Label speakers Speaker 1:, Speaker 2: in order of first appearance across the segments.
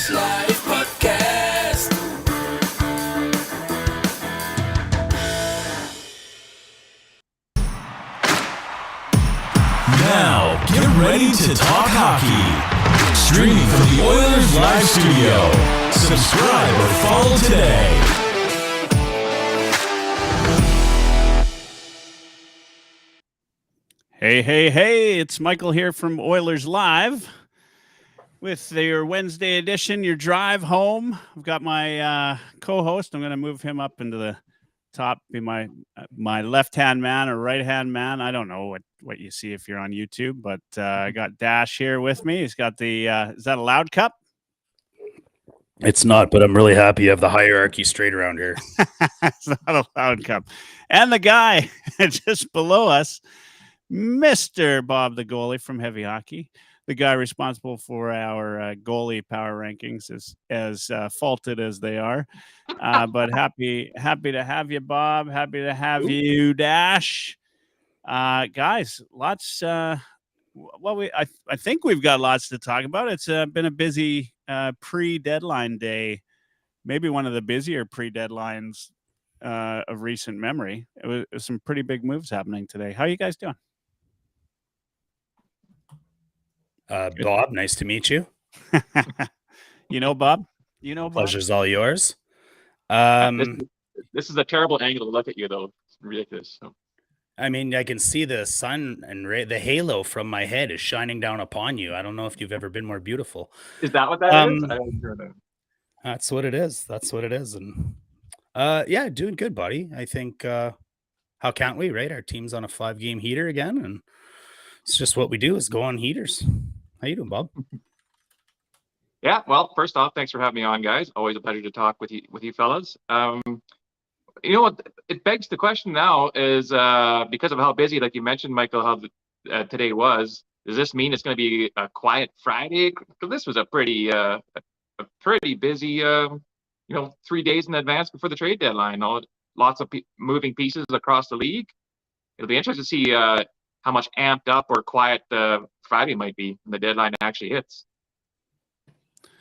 Speaker 1: Oilerslive podcast.
Speaker 2: Now, get ready to talk hockey. Streaming from the Oilers Live studio. Subscribe or follow today.
Speaker 3: Hey, it's Michael here from Oilers Live with your Wednesday edition, your drive home. I've got my co-host. I'm going to move him up into the top, be my left-hand man or right-hand man. I don't know what you see if you're on YouTube, but I got Dash here with me. He's got the, is that a loud cup?
Speaker 4: It's not, but I'm really happy you have the hierarchy straight around here.
Speaker 3: It's not a loud cup. And the guy just below us, Mr. Bob the goalie from Heavy Hockey, the guy responsible for our goalie power rankings, as faulted as they are. But happy to have you, Bob. Happy to have you, Dash. Guys, lots. I think we've got lots to talk about. It's been a busy pre-deadline day, maybe one of the busier pre-deadlines of recent memory. It was some pretty big moves happening today. How are you guys doing?
Speaker 4: Bob, nice to meet you.
Speaker 3: Bob.
Speaker 4: Pleasure's all yours.
Speaker 5: This is a terrible angle to look at you, though. It's ridiculous. So.
Speaker 4: I mean, I can see the sun and the halo from my head is shining down upon you. I don't know if you've ever been more beautiful.
Speaker 5: Is that what that is? I don't hear that.
Speaker 4: That's what it is. And yeah, doing good, buddy. I think how can't we, right? Our team's on a 5-game heater again, and it's just what we do is go on heaters. How you doing, Bob?
Speaker 5: Yeah, well, first off, thanks for having me on, guys. Always a pleasure to talk with you fellas. You know what? It begs the question now is because of how busy, like you mentioned, Michael, how today was. Does this mean it's going to be a quiet Friday? Because this was a pretty busy, 3 days in advance before the trade deadline. Lots of moving pieces across the league. It'll be interesting to see how much amped up or quiet Friday might be when the deadline actually hits.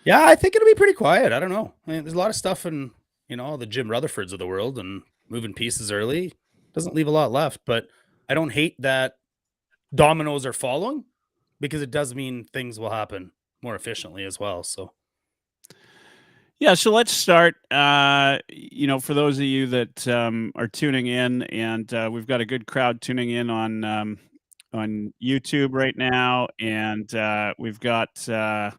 Speaker 4: Yeah, I think it'll be pretty quiet. I don't know. I mean, there's a lot of stuff in, the Jim Rutherfords of the world, and moving pieces early doesn't leave a lot left. But I don't hate that dominoes are falling, because it does mean things will happen more efficiently as well. So.
Speaker 3: Yeah, so let's start. For those of you that are tuning in, and we've got a good crowd tuning in on YouTube right now, and we've got a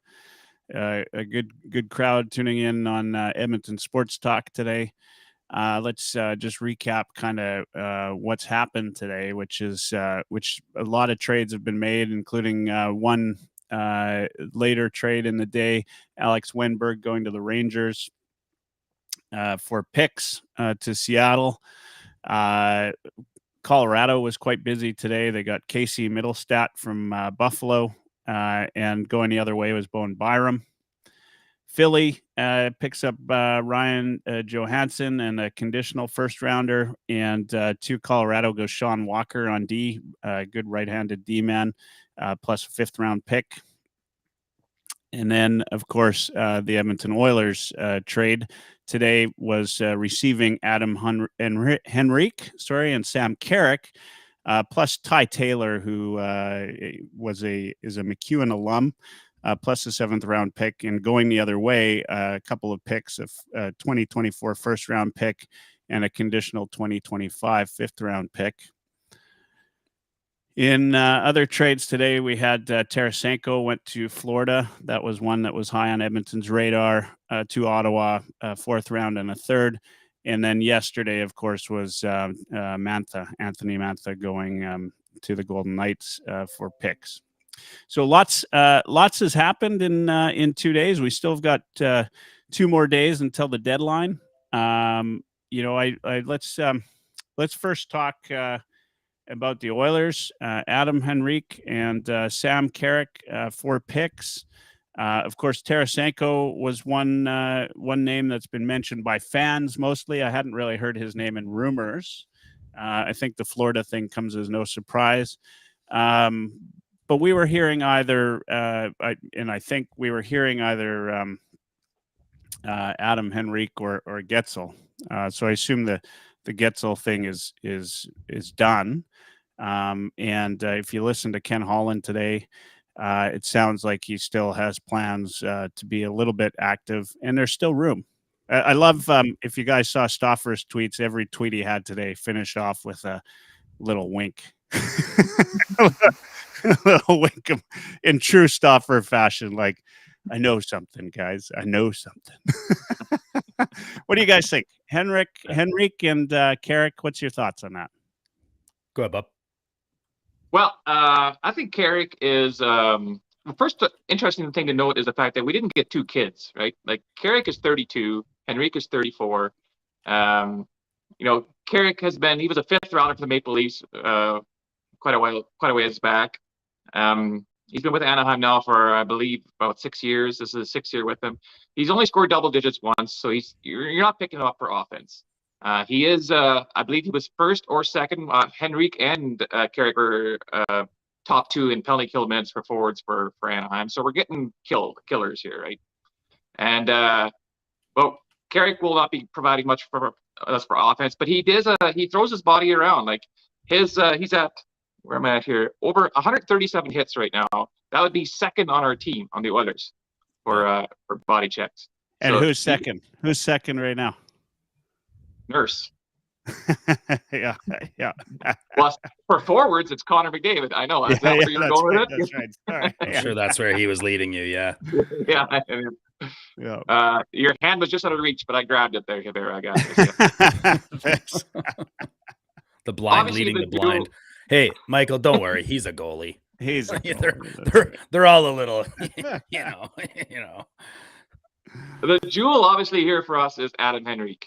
Speaker 3: good crowd tuning in on Edmonton Sports Talk today. Let's just recap kind of what's happened today, which a lot of trades have been made, including one later trade in the day, Alex Wenberg going to the Rangers for picks to Seattle. Colorado was quite busy today. They got Casey Middlestat from Buffalo, and going the other way was Bowen Byram. Philly picks up Ryan Johansson and a conditional first rounder, and to Colorado goes Sean Walker on D, good right-handed D-man, plus a 5th round pick. And then, of course, the Edmonton Oilers trade today was receiving Adam Henrique, and Sam Carrick, plus Ty Taylor, who is a McEwen alum, plus a 7th round pick. And going the other way, a couple of picks, of 2024 first round pick and a conditional 2025 5th round pick. In other trades today, we had Tarasenko went to Florida. That was one that was high on Edmonton's radar, to Ottawa, 4th round and a 3rd. And then yesterday, of course, was Anthony Mantha going to the Golden Knights for picks. So lots has happened in 2 days. We still have got 2 more days until the deadline. Let's first talk about the Oilers. Adam Henrique and Sam Carrick for picks. Of course, Tarasenko was one name that's been mentioned by fans mostly. I hadn't really heard his name in rumors. I think the Florida thing comes as no surprise. But we were hearing either Adam Henrique or Getzel. So I assume the Getzel thing is done. And if you listen to Ken Holland today, it sounds like he still has plans to be a little bit active, and there's still room. I love if you guys saw Stauffer's tweets, every tweet he had today finished off with a little wink. A little wink in true Stauffer fashion, like, I know something, guys. I know something. What do you guys think? Henrique and Carrick, what's your thoughts on that?
Speaker 4: Go ahead, Bob.
Speaker 5: Well, I think Carrick is the first interesting thing to note is the fact that we didn't get two kids, right? Like Carrick is 32, Henrique is 34. Carrick he was a fifth rounder for the Maple Leafs quite a ways back. He's been with Anaheim now for, I believe, about 6 years. This is his 6th year with them. He's only scored double digits once, so you're not picking him up for offense. He is, I believe he was first or second. Henrique and Carrick were top 2 in penalty kill minutes for forwards for Anaheim. So we're getting killers here, right? And well, Carrick will not be providing much for us for offense, but he throws his body around. Like he's at, where am I at here? Over 137 hits right now. That would be second on our team on the Oilers for body checks.
Speaker 3: And so, who's second? Who's second right now?
Speaker 5: Nurse.
Speaker 3: yeah.
Speaker 5: Well, for forwards, it's Connor McDavid. I know. Is that where you're going with it?
Speaker 3: That's right. Sorry.
Speaker 4: I'm sure that's where he was leading you. Yeah.
Speaker 5: Yeah.
Speaker 3: Yeah.
Speaker 5: Your hand was just out of reach, but I grabbed it there. I got it.
Speaker 3: Thanks.
Speaker 4: The blind
Speaker 5: Obviously,
Speaker 4: leading the blind. Hey, Michael, don't worry. He's a goalie.
Speaker 3: He's
Speaker 4: they're all a little, you know.
Speaker 5: The jewel, obviously, here for us is Adam Henrique.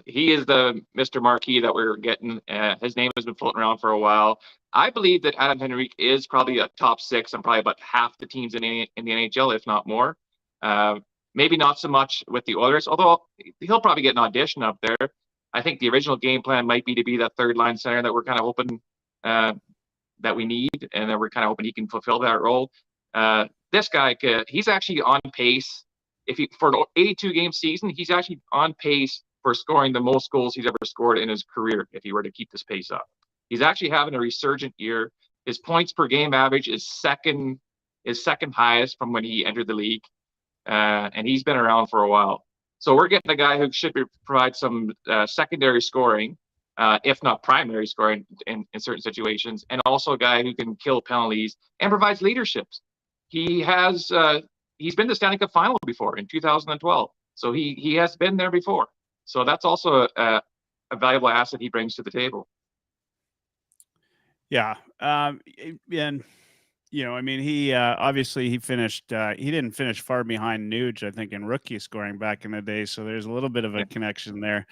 Speaker 5: He is the Mr. Marquee that we're getting. His name has been floating around for a while. I believe that Adam Henrique is probably a top 6 on probably about half the teams in the NHL, if not more. Maybe not so much with the Oilers, although he'll probably get an audition up there. I think the original game plan might be to be that third line center that we're kind of hoping that we need, and that we're kind of hoping he can fulfill that role. This guy, he's actually on pace. For an 82 game season, he's actually on pace for scoring the most goals he's ever scored in his career if he were to keep this pace up. He's actually having a resurgent year. His points per game average is second highest from when he entered the league, and he's been around for a while. So we're getting a guy who should provide some secondary scoring, if not primary scoring in certain situations, and also a guy who can kill penalties and provides leadership. He's been to Stanley Cup final before in 2012, so he has been there before. So that's also a valuable asset he brings to the table.
Speaker 3: Yeah, and I mean, he obviously he didn't finish far behind Nuge, I think, in rookie scoring back in the day. So there's a little bit of a connection there.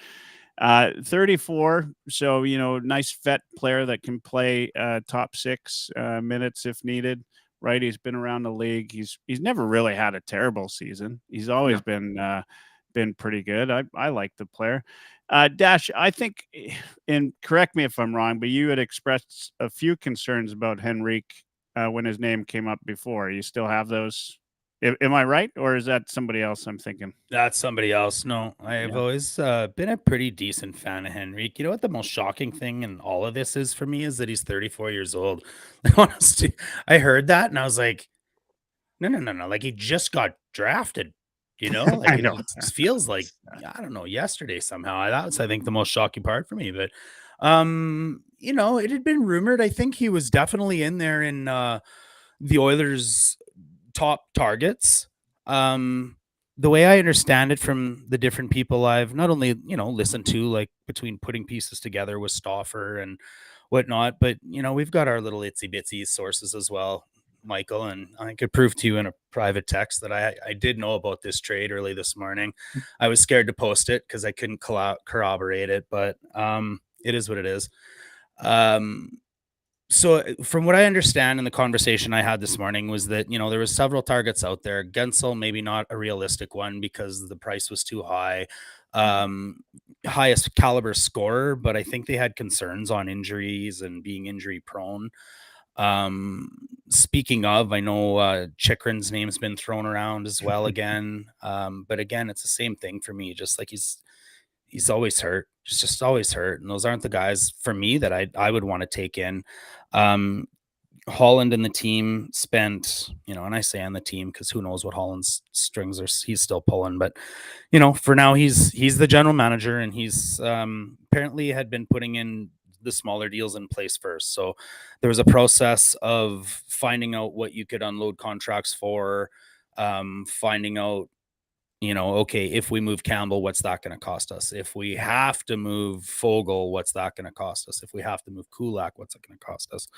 Speaker 3: 34, so nice vet player that can play top 6 minutes if needed. Right, he's been around the league. He's never really had a terrible season. He's always been pretty good. I like the player. Dash, I think, and correct me if I'm wrong, but you had expressed a few concerns about Henrique when his name came up before. You still have those? Am I right, or is that somebody else I'm thinking?
Speaker 4: That's somebody else. No, I've always been a pretty decent fan of Henrique. You know what the most shocking thing in all of this is for me is that he's 34 years old. Honestly, I heard that and I was like, no. Like he just got drafted. Like,
Speaker 3: I know.
Speaker 4: It feels like, I don't know, yesterday somehow. That's, I think, the most shocking part for me. But, it had been rumored. I think he was definitely in there in the Oilers' top targets. The way I understand it from the different people I've not only, listened to, like between putting pieces together with Stauffer and whatnot, but, we've got our little itsy bitsy sources as well, Michael, and I could prove to you in a private text that I did know about this trade early this morning. I was scared to post it because I couldn't corroborate it, but it is what it is. So from what I understand in the conversation I had this morning was that, there was several targets out there. Gensel, maybe not a realistic one because the price was too high. Highest caliber scorer, but I think they had concerns on injuries and being injury prone. Speaking of, I know Chikrin's name's been thrown around as well again. But again, it's the same thing for me. Just like he's always hurt. Just always hurt. And those aren't the guys for me that I would want to take in. Holland and the team spent, and I say on the team because who knows what Holland's strings he's still pulling. But, for now he's the general manager, and he's apparently had been putting in the smaller deals in place first. So there was a process of finding out what you could unload contracts for, finding out, okay, if we move Campbell, what's that going to cost us? If we have to move Fogle, what's that going to cost us? If we have to move Kulak, what's it going to cost us?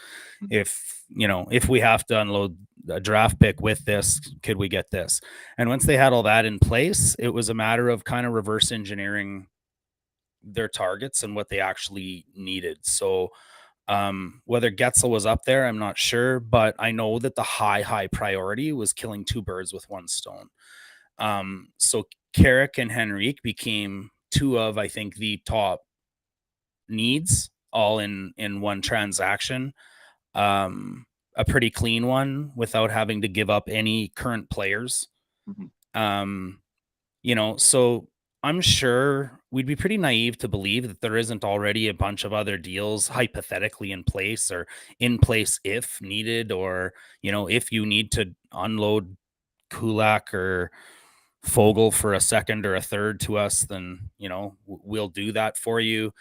Speaker 4: If we have to unload a draft pick with this, could we get this? And once they had all that in place, it was a matter of kind of reverse engineering their targets and what they actually needed. So whether Getzel was up there, I'm not sure, but I know that the high priority was killing two birds with one stone. So Carrick and Henrique became two of, I think, the top needs all in one transaction. A pretty clean one without having to give up any current players. So I'm sure we'd be pretty naive to believe that there isn't already a bunch of other deals hypothetically in place, or in place if needed, or, if you need to unload Kulak or Fogle for a second or a third to us, then, we'll do that for you.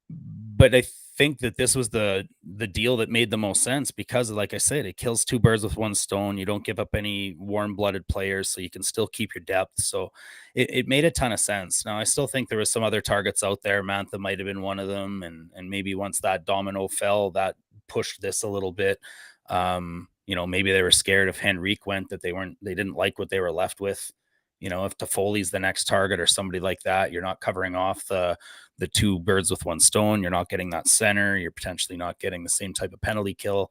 Speaker 4: But I think that this was the deal that made the most sense because, like I said, it kills two birds with one stone. You don't give up any warm-blooded players, so you can still keep your depth. So it made a ton of sense. Now, I still think there was some other targets out there. Mantha might have been one of them, and maybe once that domino fell, that pushed this a little bit. Maybe they were scared if Henrique went, that they didn't like what they were left with. If Toffoli's the next target or somebody like that, you're not covering off the two birds with one stone. You're not getting that center. You're potentially not getting the same type of penalty kill.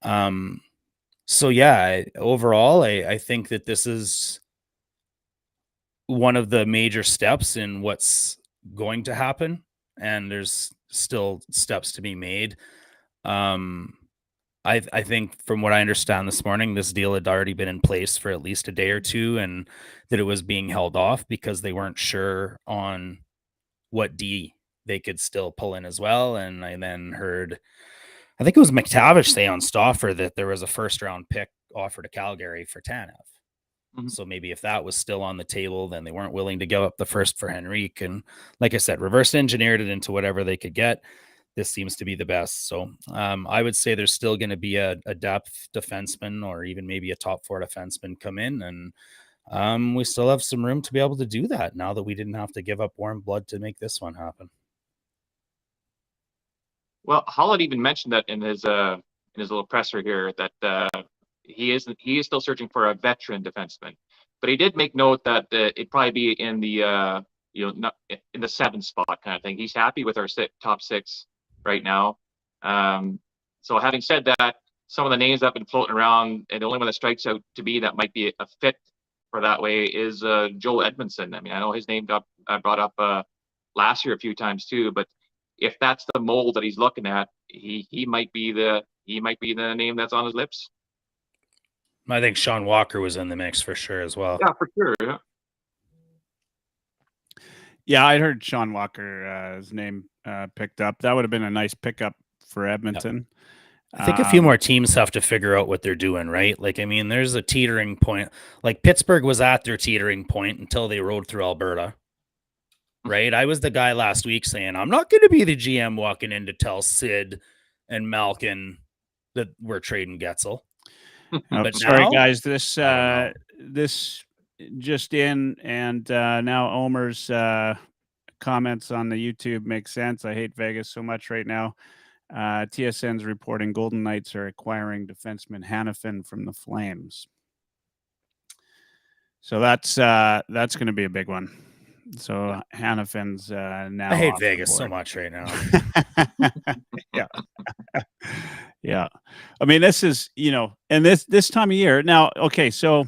Speaker 4: So yeah, overall, I think that this is one of the major steps in what's going to happen, and there's still steps to be made. I think from what I understand this morning, this deal had already been in place for at least a day or two, and that it was being held off because they weren't sure on what D they could still pull in as well. And I then heard, I think it was McTavish say on Stauffer that there was a first round pick offered to Calgary for Tanev. So maybe if that was still on the table, then they weren't willing to give up the first for Henrique. And like I said, reverse engineered it into whatever they could get. This seems to be the best. So I would say there's still going to be a depth defenseman, or even maybe a top four defenseman come in. And we still have some room to be able to do that now that we didn't have to give up warm blood to make this one happen.
Speaker 5: Well, Holland even mentioned that in his little presser here that he is still searching for a veteran defenseman, but he did make note that it'd probably be in the not in the 7th spot kind of thing. He's happy with our top 6 right now. So having said that, some of the names that have been floating around, and the only one that strikes out to me that might be a fit for that way is Joel Edmondson. I mean, I know his name got brought up last year a few times too, but if that's the mold that he's looking at, he might be the name that's on his lips.
Speaker 4: I think Sean Walker was in the mix for sure as well.
Speaker 5: Yeah, for sure. Yeah.
Speaker 3: Yeah, I heard Sean Walker's name picked up. That would have been a nice pickup for Edmonton.
Speaker 4: I think a few more teams have to figure out what they're doing, right? Like, I mean, there's a teetering point. Like, Pittsburgh was at their teetering point until they rode through Alberta, right? I was the guy last week saying, I'm not going to be the GM walking in to tell Sid and Malkin that we're trading Getzel.
Speaker 3: But sorry, guys, this just in, and now Omer's comments on the YouTube make sense. I hate Vegas so much right now. TSN's reporting Golden Knights are acquiring defenseman Hanifin from the Flames. So that's going to be a big one. So Hanifin's now.
Speaker 4: I hate Vegas so much right now.
Speaker 3: Yeah. Yeah. I mean, this is, and this time of year now. Okay. So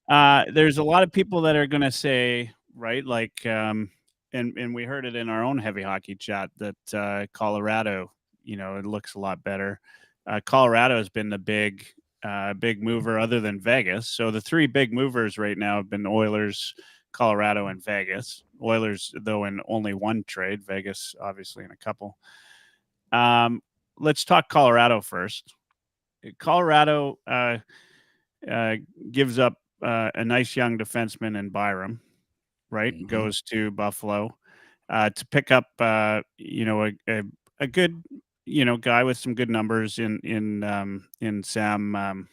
Speaker 3: there's a lot of people that are going to say, right, like, and we heard it in our own heavy hockey chat that Colorado, it looks a lot better. Colorado has been the big mover other than Vegas. So the three big movers right now have been Oilers, Colorado, and Vegas. Oilers, though, in only one trade. Vegas, obviously, in a couple. Let's talk Colorado first. Colorado gives up a nice young defenseman in Byram, right?
Speaker 4: Mhm.
Speaker 3: Goes to Buffalo to pick up, a good, guy with some good numbers in Sam.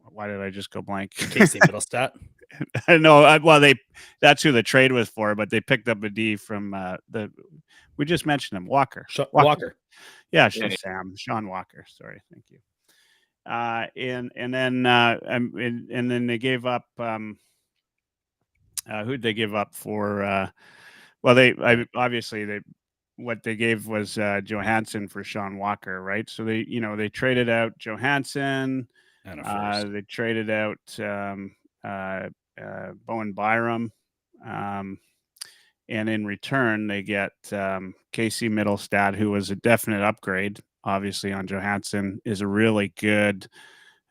Speaker 3: Why did I just go blank?
Speaker 4: Casey Middlestat.
Speaker 3: No, that's who the trade was for, but they picked up a D from we just mentioned him, Walker.
Speaker 4: Walker.
Speaker 3: Yeah,
Speaker 5: Yeah.
Speaker 3: Sean Walker. Sorry, thank you. And then they gave up. Who'd they give up for? What they gave was Johansson for Sean Walker, right? So they traded out Johansson.
Speaker 4: And a first.
Speaker 3: They traded out Bowen Byram, and in return they get Casey Middlestat, who was a definite upgrade, obviously, on Johansson. Is a really good,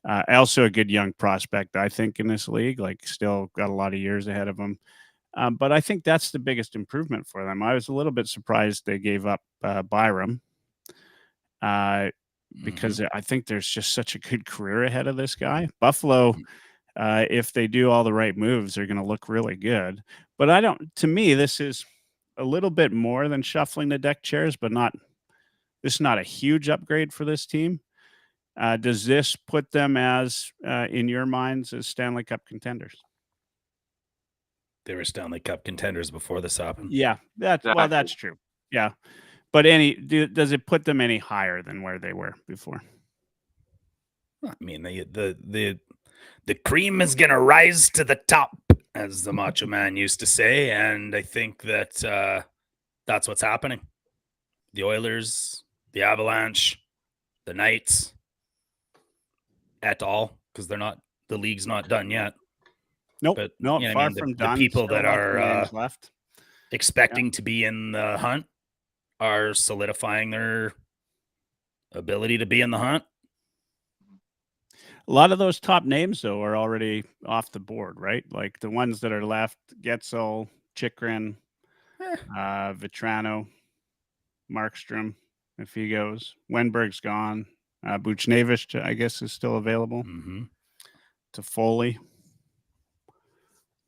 Speaker 3: also a good young prospect, I think, in this league. Like, still got a lot of years ahead of him. But I think that's the biggest improvement for them. I was a little bit surprised they gave up Byram. Because I think there's just such a good career ahead of this guy. Buffalo, if they do all the right moves, they're going to look really good. But to me, this is a little bit more than shuffling the deck chairs, but this is not a huge upgrade for this team. Does this put them as, in your minds, as Stanley Cup contenders?
Speaker 4: They were Stanley Cup contenders before this happened.
Speaker 3: Yeah, that's true. Yeah. But does it put them any higher than where they were before?
Speaker 4: I mean, the cream is gonna rise to the top, as the Macho Man used to say, and I think that that's what's happening. The Oilers, the Avalanche, the Knights, et al., because the league's not done yet.
Speaker 3: Nope,
Speaker 4: but
Speaker 3: far from done.
Speaker 4: The people
Speaker 3: Still
Speaker 4: that
Speaker 3: lots of
Speaker 4: are
Speaker 3: names left.
Speaker 4: expecting to be in the hunt are solidifying their ability to be in the hunt.
Speaker 3: A lot of those top names, though, are already off the board, right? Like the ones that are left: Getzel, Chikrin, Vetrano, Markstrom, if he goes. Wenberg's gone. Buchnevich, I guess, is still available.
Speaker 4: Mm-hmm.
Speaker 3: To Foley.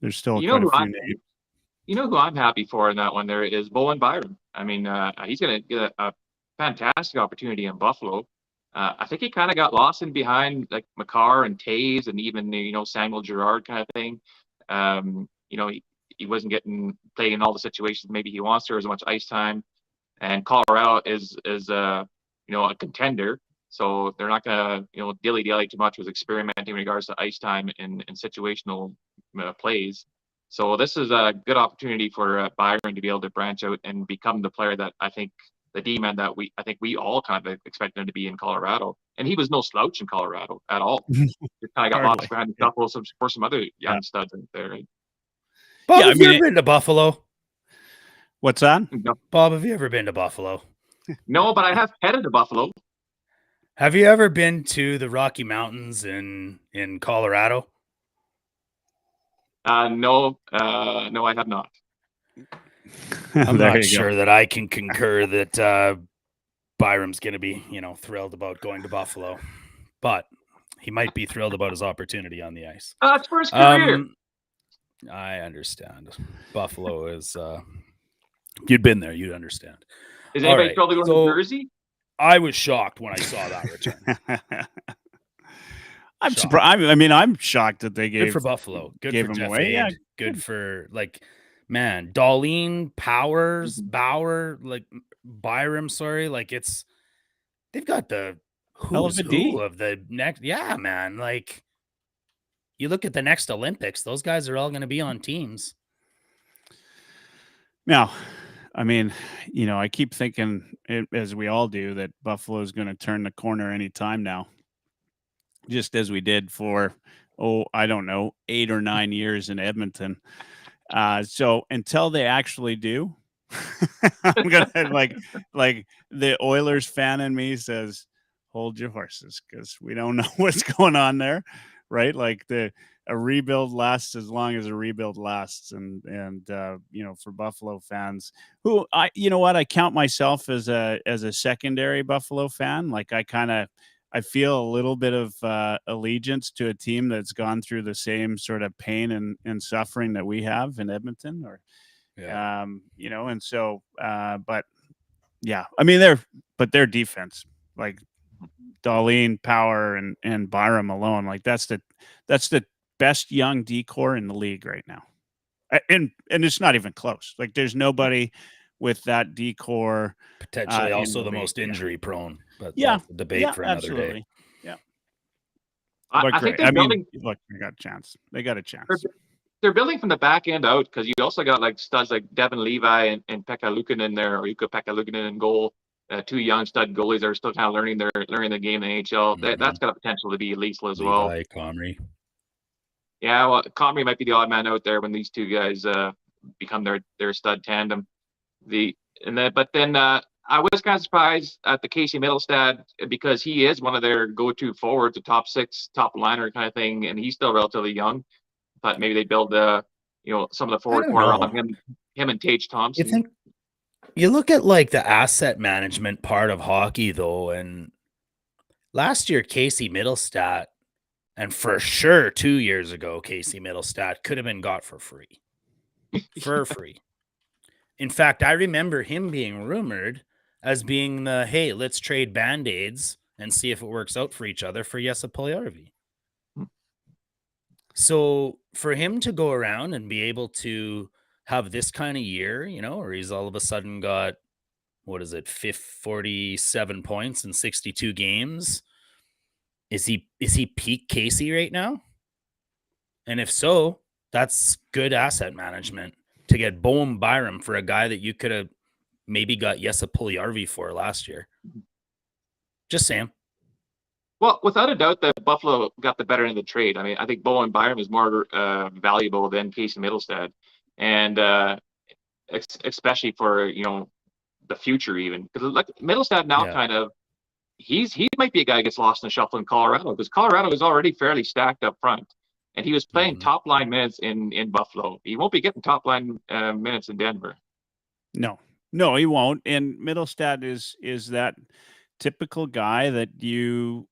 Speaker 3: There's still quite a few names.
Speaker 5: You know who I'm happy for in that one there is Bowen Byram. I mean, he's going to get a fantastic opportunity in Buffalo. I think he kind of got lost in behind like McCarr and Taves and even, Samuel Girard kind of thing. He wasn't getting played in all the situations maybe he wants to, or as much ice time. And Colorado is a contender. So they're not going to, dilly-dally too much with experimenting in regards to ice time in situational plays. So this is a good opportunity for Byron to be able to branch out and become the player that I think the D-man that I think we all kind of expect him to be in Colorado. And he was no slouch in Colorado at all. He kind of got lost behind the couple for some other young studs out there. Right?
Speaker 4: Bob, have you ever been to Buffalo?
Speaker 3: What's that?
Speaker 4: Bob, have you ever been to Buffalo?
Speaker 5: No, but I have headed to Buffalo.
Speaker 4: Have you ever been to the Rocky Mountains in Colorado?
Speaker 5: No, I have not.
Speaker 4: I'm not sure that I can concur that Byram's going to be, thrilled about going to Buffalo, but he might be thrilled about his opportunity on the ice.
Speaker 5: That's for his career.
Speaker 4: I understand. Buffalo is. If you'd been there, you'd understand.
Speaker 5: Is anybody thrilled to go to Jersey?
Speaker 4: I was shocked when I saw that return.
Speaker 3: I'm surprised. I mean, I'm shocked that they gave
Speaker 4: good for Buffalo. Good for Jeff
Speaker 3: away.
Speaker 4: Yeah, good for Darlene, Powers, Bauer, Byram. Sorry, they've got the who's who of the next. Yeah, man. You look at the next Olympics; those guys are all going to be on teams.
Speaker 3: Now, I mean, I keep thinking, as we all do, that Buffalo is going to turn the corner any time now. Just as we did for, 8 or 9 years in Edmonton. So until they actually do, I'm gonna like the Oilers fan in me says, hold your horses, because we don't know what's going on there, right? Like a rebuild lasts as long as a rebuild lasts, and for Buffalo fans, who I count myself as a secondary Buffalo fan. Like I feel a little bit of allegiance to a team that's gone through the same sort of pain and suffering that we have in Edmonton, and so, but yeah, I mean, their defense, like Darlene, Power, and Byram alone, like that's the best young decor in the league right now, and it's not even close. Like there's nobody with that decor.
Speaker 4: Potentially also the most injury prone, but that's a debate for another day.
Speaker 3: Yeah,
Speaker 5: I think they're building.
Speaker 3: Look, they got a chance.
Speaker 5: They're building from the back end out, because you also got like studs like Devin Levi and Pekka Luukkonen there, or Pekka Luukkonen in goal. Two young stud goalies that are still kind of learning the game in the NHL. That's got a potential to be lethal as well.
Speaker 4: Levi, Comrie.
Speaker 5: Yeah, well, Comrie might be the odd man out there when these two guys become their stud tandem. But then I was kind of surprised at the Casey Middlestad, because he is one of their go-to forwards, a top six, top liner kind of thing, and he's still relatively young. But maybe they build some of the forward core around him and Tage Thompson.
Speaker 4: You think you look at like the asset management part of hockey though, and last year Casey Middlestad, and for sure 2 years ago Casey Middlestad could have been got for free. For free. In fact, I remember him being rumored as being the, hey, let's trade Band-Aids and see if it works out for each other for Jesse Puljujärvi. So for him to go around and be able to have this kind of year, where he's all of a sudden got, 47 points in 62 games. Is he peak Casey right now? And if so, that's good asset management to get Boehm Byram for a guy that you could have maybe got Jesse Puljujärvi for last year. Just saying.
Speaker 5: Well, without a doubt, that Buffalo got the better end of the trade. I mean, I think Boehm Byram is more valuable than Casey Middlestad, and especially for the future, even because like Middlestad now kind of he might be a guy who gets lost in the shuffle in Colorado, because Colorado is already fairly stacked up front, and he was playing top line minutes in Buffalo. He won't be getting top line minutes in Denver.
Speaker 3: No, he won't. And Middlestad is that typical guy that you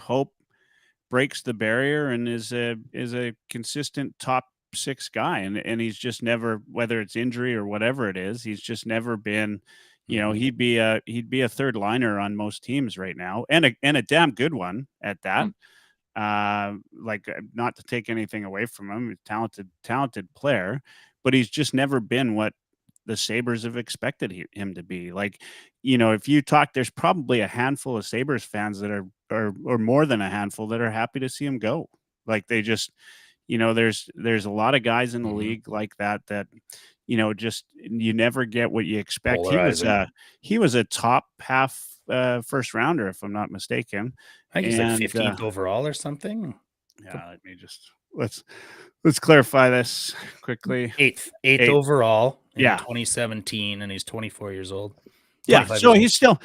Speaker 3: hope breaks the barrier and is a consistent top six guy, and he's just never, whether it's injury or whatever it is, he's just never been. He'd be a third liner on most teams right now, and a damn good one at that. Like, not to take anything away from him, talented player, but he's just never been what the Sabres have expected him to be. Like, if you talk, there's probably a handful of Sabres fans that are or more than a handful that are happy to see him go. Like, they just, there's a lot of guys in the league like that just you never get what you expect. He was a top half first rounder, if I'm not mistaken.
Speaker 4: I think he's like 15th overall or something.
Speaker 3: Yeah, let me just let's clarify this quickly.
Speaker 4: Eighth overall in 2017, and he's 24 years old.
Speaker 3: Yeah, so he's still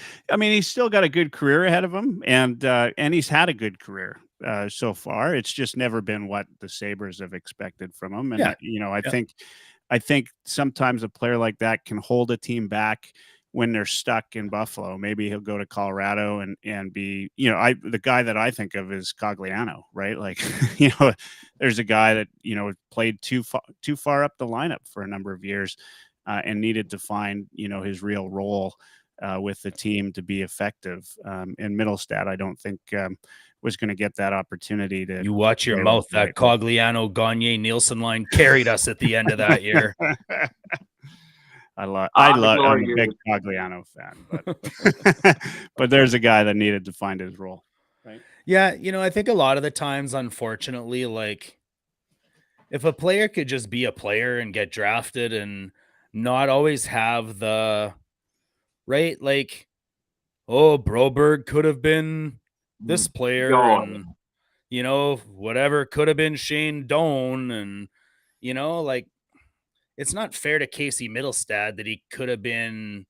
Speaker 3: got a good career ahead of him, and he's had a good career so far. It's just never been what the Sabres have expected from him. And I think sometimes a player like that can hold a team back when they're stuck in Buffalo. Maybe he'll go to Colorado and be, the guy that I think of is Cogliano, right? Like, there's a guy that, played too far up the lineup for a number of years and needed to find, his real role with the team to be effective. And Middlestad, I don't think was going to get that opportunity to.
Speaker 4: You watch your mouth. That Cogliano, Gagne, Nielsen line carried us at the end of that year.
Speaker 3: I'm a big Cogliano fan, but there's a guy that needed to find his role. Right.
Speaker 4: Yeah. I think a lot of the times, unfortunately, like, if a player could just be a player and get drafted and not always have the right, like, Broberg could have been this player, and whatever could have been Shane Doan, and like, it's not fair to Casey Middlestad that he could have been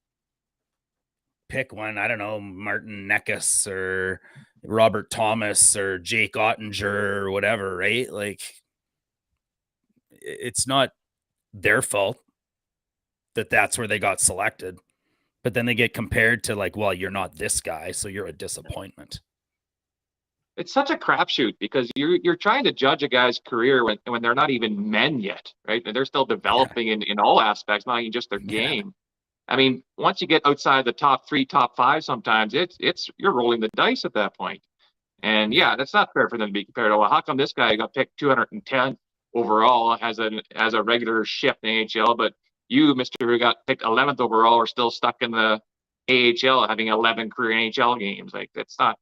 Speaker 4: pick one. I don't know, Martin Necas or Robert Thomas or Jake Ottinger or whatever, right? Like, it's not their fault that that's where they got selected. But then they get compared to like, well, you're not this guy, so you're a disappointment.
Speaker 5: It's such a crapshoot because you're trying to judge a guy's career when they're not even men yet, right? And they're still developing in all aspects, not even just their game. I mean, once you get outside the top 3, top 5, sometimes it's you're rolling the dice at that point. And yeah, that's not fair for them to be compared to, well, how come this guy got picked 210 overall as a regular shift in the AHL, but you, Mr. who got picked 11th overall, are still stuck in the AHL having 11 career NHL games. Like, that's not,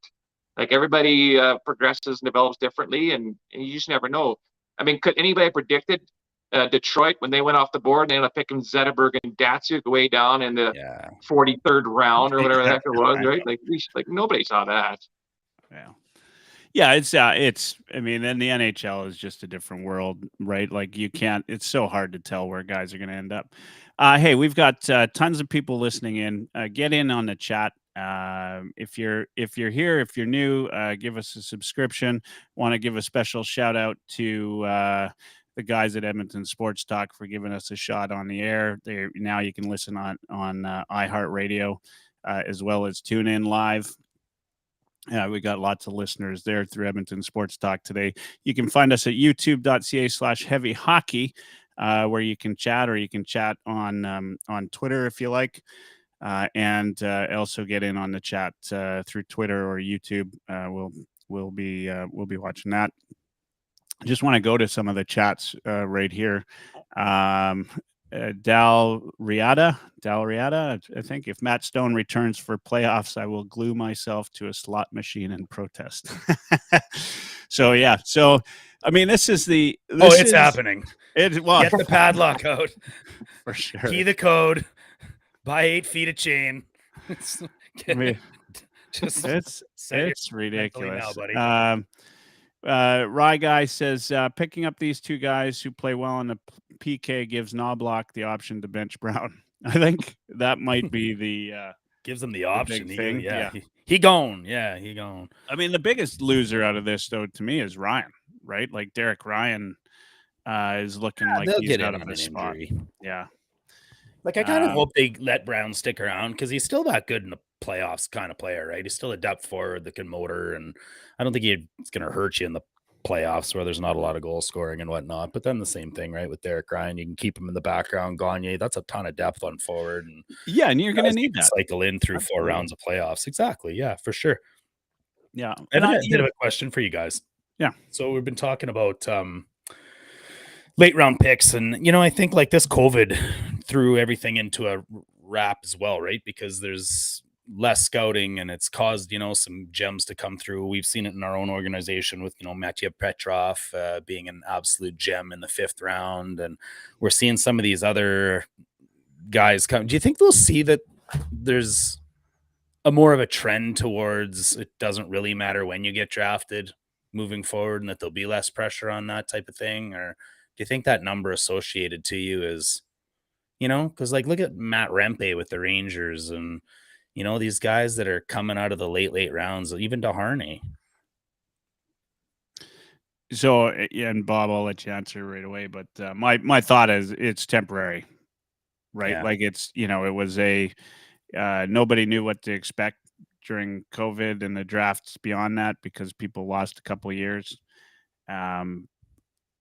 Speaker 5: like, everybody progresses and develops differently, and you just never know. I mean, could anybody predicted Detroit when they went off the board and they ended up picking Zetterberg and Datsuk way down in the 43rd round or whatever the heck it was, right? Like nobody saw that.
Speaker 3: Yeah, it's. I mean, then the NHL is just a different world, right? Like, you can't. It's so hard to tell where guys are going to end up. Hey, we've got tons of people listening in. Get in on the chat. If you're here, if you're new, give us a subscription. Want to give a special shout out to the guys at Edmonton Sports Talk for giving us a shot on the air. Now you can listen on iHeartRadio as well as tune in live. We got lots of listeners there through Edmonton Sports Talk today. You can find us at youtube.ca/heavy hockey, where you can chat, or you can chat on Twitter if you like, and also get in on the chat through Twitter or YouTube. We'll be watching that. I just want to go to some of the chats right here. Dal Riata, I think, if Matt Stone returns for playoffs, I will glue myself to a slot machine and protest. So I mean, this is
Speaker 4: happening. Get the padlock out
Speaker 3: for sure.
Speaker 4: Key the code. Buy 8 feet of chain.
Speaker 3: It's ridiculous.
Speaker 4: Now, buddy.
Speaker 3: Rye Guy says picking up these two guys who play well in the PK gives Knobloch the option to bench Brown. I think that might be the
Speaker 4: gives them the option.
Speaker 3: Thing.
Speaker 4: He gone. Yeah, he gone.
Speaker 3: I mean, the biggest loser out of this, though, to me, is Ryan. Right, like Derek Ryan is looking like he's out of his spot. Yeah.
Speaker 4: Like, I kind of hope they let Brown stick around because he's still that good in the playoffs kind of player, right? He's still a depth forward that can motor, and I don't think it's going to hurt you in the playoffs where there's not a lot of goal scoring and whatnot. But then the same thing, right, with Derek Ryan, you can keep him in the background. Gagne, that's a ton of depth on forward, and
Speaker 3: and you're going to need that
Speaker 4: cycle in through 4 rounds of playoffs. Exactly, yeah, for sure.
Speaker 3: Yeah,
Speaker 4: and I have a bit of a question for you guys.
Speaker 3: Yeah,
Speaker 4: so we've been talking about late round picks, and I think like this COVID threw everything into a wrap as well, right? Because there's less scouting and it's caused some gems to come through. We've seen it in our own organization with Matyev Petrov being an absolute gem in the 5th round, and we're seeing some of these other guys come. Do you think they'll see that there's a more of a trend towards it doesn't really matter when you get drafted moving forward, and that there'll be less pressure on that type of thing? Or do you think that number associated to you is, because like look at Matt Rempe with the Rangers, and these guys that are coming out of the late rounds, even Deharnay.
Speaker 3: So, and Bob, I'll let you answer right away, but my thought is it's temporary, right? Yeah. Like it's, it was nobody knew what to expect during COVID and the drafts beyond that because people lost a couple of years.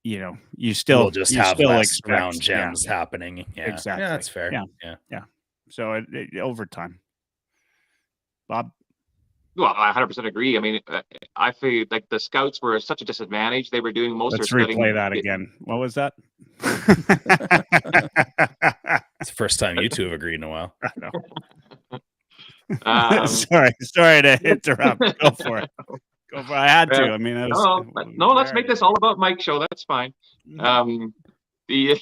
Speaker 3: You still
Speaker 4: just have less round gems happening. Yeah,
Speaker 3: exactly.
Speaker 4: Yeah, that's fair.
Speaker 3: Yeah. So over time, Bob.
Speaker 5: Well, I 100% agree. I mean, I feel like the scouts were at such a disadvantage. They were doing most of their scouting.
Speaker 3: Let's replay that again. What was that?
Speaker 4: It's the first time you two have agreed in a while.
Speaker 3: Sorry to interrupt. Go for it. I had to. I mean,
Speaker 5: let's make this all about Mike's show. That's fine. The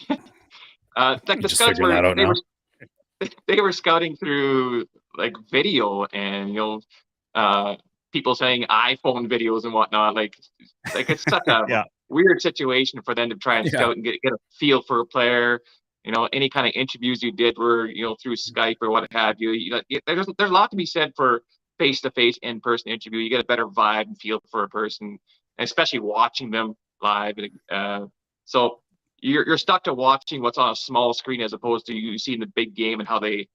Speaker 5: scouts were scouting through like video and people saying iPhone videos and whatnot. Like it's such a weird situation for them to try and scout and get a feel for a player. any kind of interviews you did were, through Skype or what have you. There's a lot to be said for face-to-face, in-person interview. You get a better vibe and feel for a person, and especially watching them live. So you're stuck to watching what's on a small screen as opposed to you seeing the big game and how they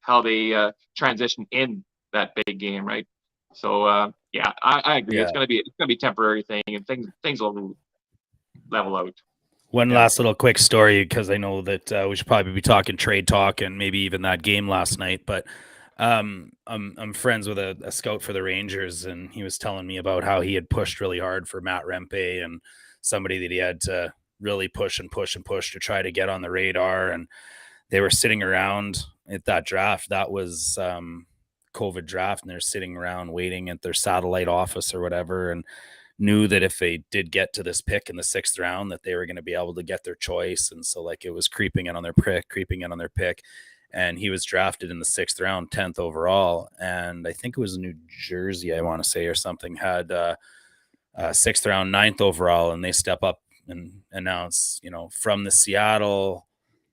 Speaker 5: transition in that big game, right? So I agree.
Speaker 4: Yeah.
Speaker 5: It's gonna be a temporary thing, and things will level out.
Speaker 4: One last little quick story, because I know that we should probably be talking trade talk and maybe even that game last night. But I'm friends with a scout for the Rangers, and he was telling me about how he had pushed really hard for Matt Rempe, and somebody that he had to really push and push and push to try to get on the radar. And they were sitting around at that draft. That was COVID draft, and they're sitting around waiting at their satellite office or whatever, and knew that if they did get to this pick in the 6th round, that they were going to be able to get their choice. And so like it was creeping in on their pick. And he was drafted in the 6th round, 10th overall. And I think it was New Jersey, I want to say, or something, had 6th round, 9th overall. And they step up and announce, from the Seattle,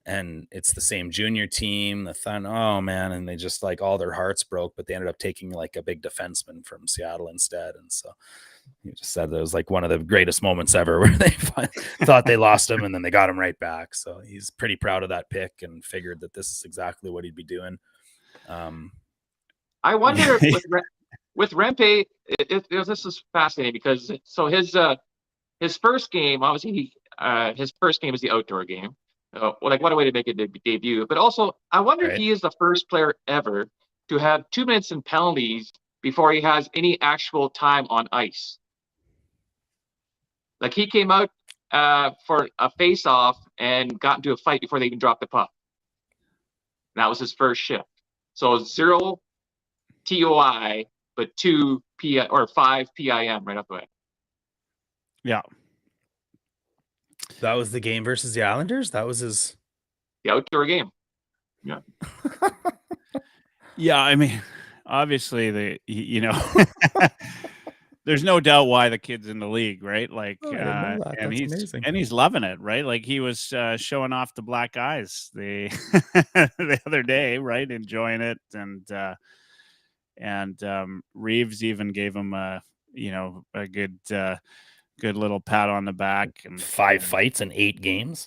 Speaker 4: and it's the same junior team. Oh man. And they just like all their hearts broke, but they ended up taking like a big defenseman from Seattle instead. And so he just said that it was like one of the greatest moments ever, where they thought they lost him and then they got him right back. So he's pretty proud of that pick and figured that this is exactly what he'd be doing.
Speaker 5: I wonder with Rempe, this is fascinating because his first game, obviously his first game is the outdoor game. What a way to make a debut. But also, I wonder if he is the first player ever to have 2 minutes in penalties before he has any actual time on ice. Like he came out for a face-off and got into a fight before they even dropped the puck. And that was his first shift. So 0 TOI, but 2 P or 5 PIM right up the way.
Speaker 3: Yeah.
Speaker 4: That was the game versus the Islanders. That was
Speaker 5: the outdoor game. Yeah.
Speaker 3: Yeah. I mean, obviously there's no doubt why the kid's in the league, right? Like, and he's loving it, right? Like he was showing off the black eyes the the other day, right? Enjoying it, and Reeves even gave him a good little pat on the back. And
Speaker 4: 5 fights in 8 games.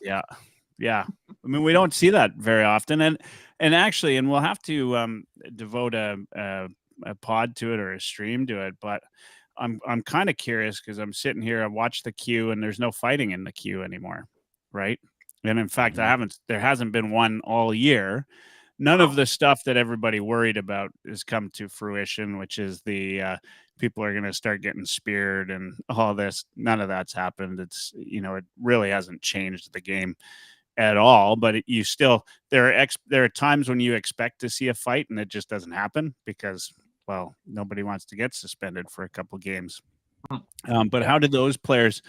Speaker 3: Yeah. I mean, we don't see that very often, and actually, and we'll have to devote a pod to it or a stream to it, but I'm kind of curious because I'm sitting here, I watch the queue, and there's no fighting in the queue anymore, right? And in fact, there hasn't been one all year. None of the stuff that everybody worried about has come to fruition, which is the people are going to start getting speared and all this. None of that's happened. It's, it really hasn't changed the game at all, but there are times when you expect to see a fight and it just doesn't happen because, well, nobody wants to get suspended for a couple games. But how did those players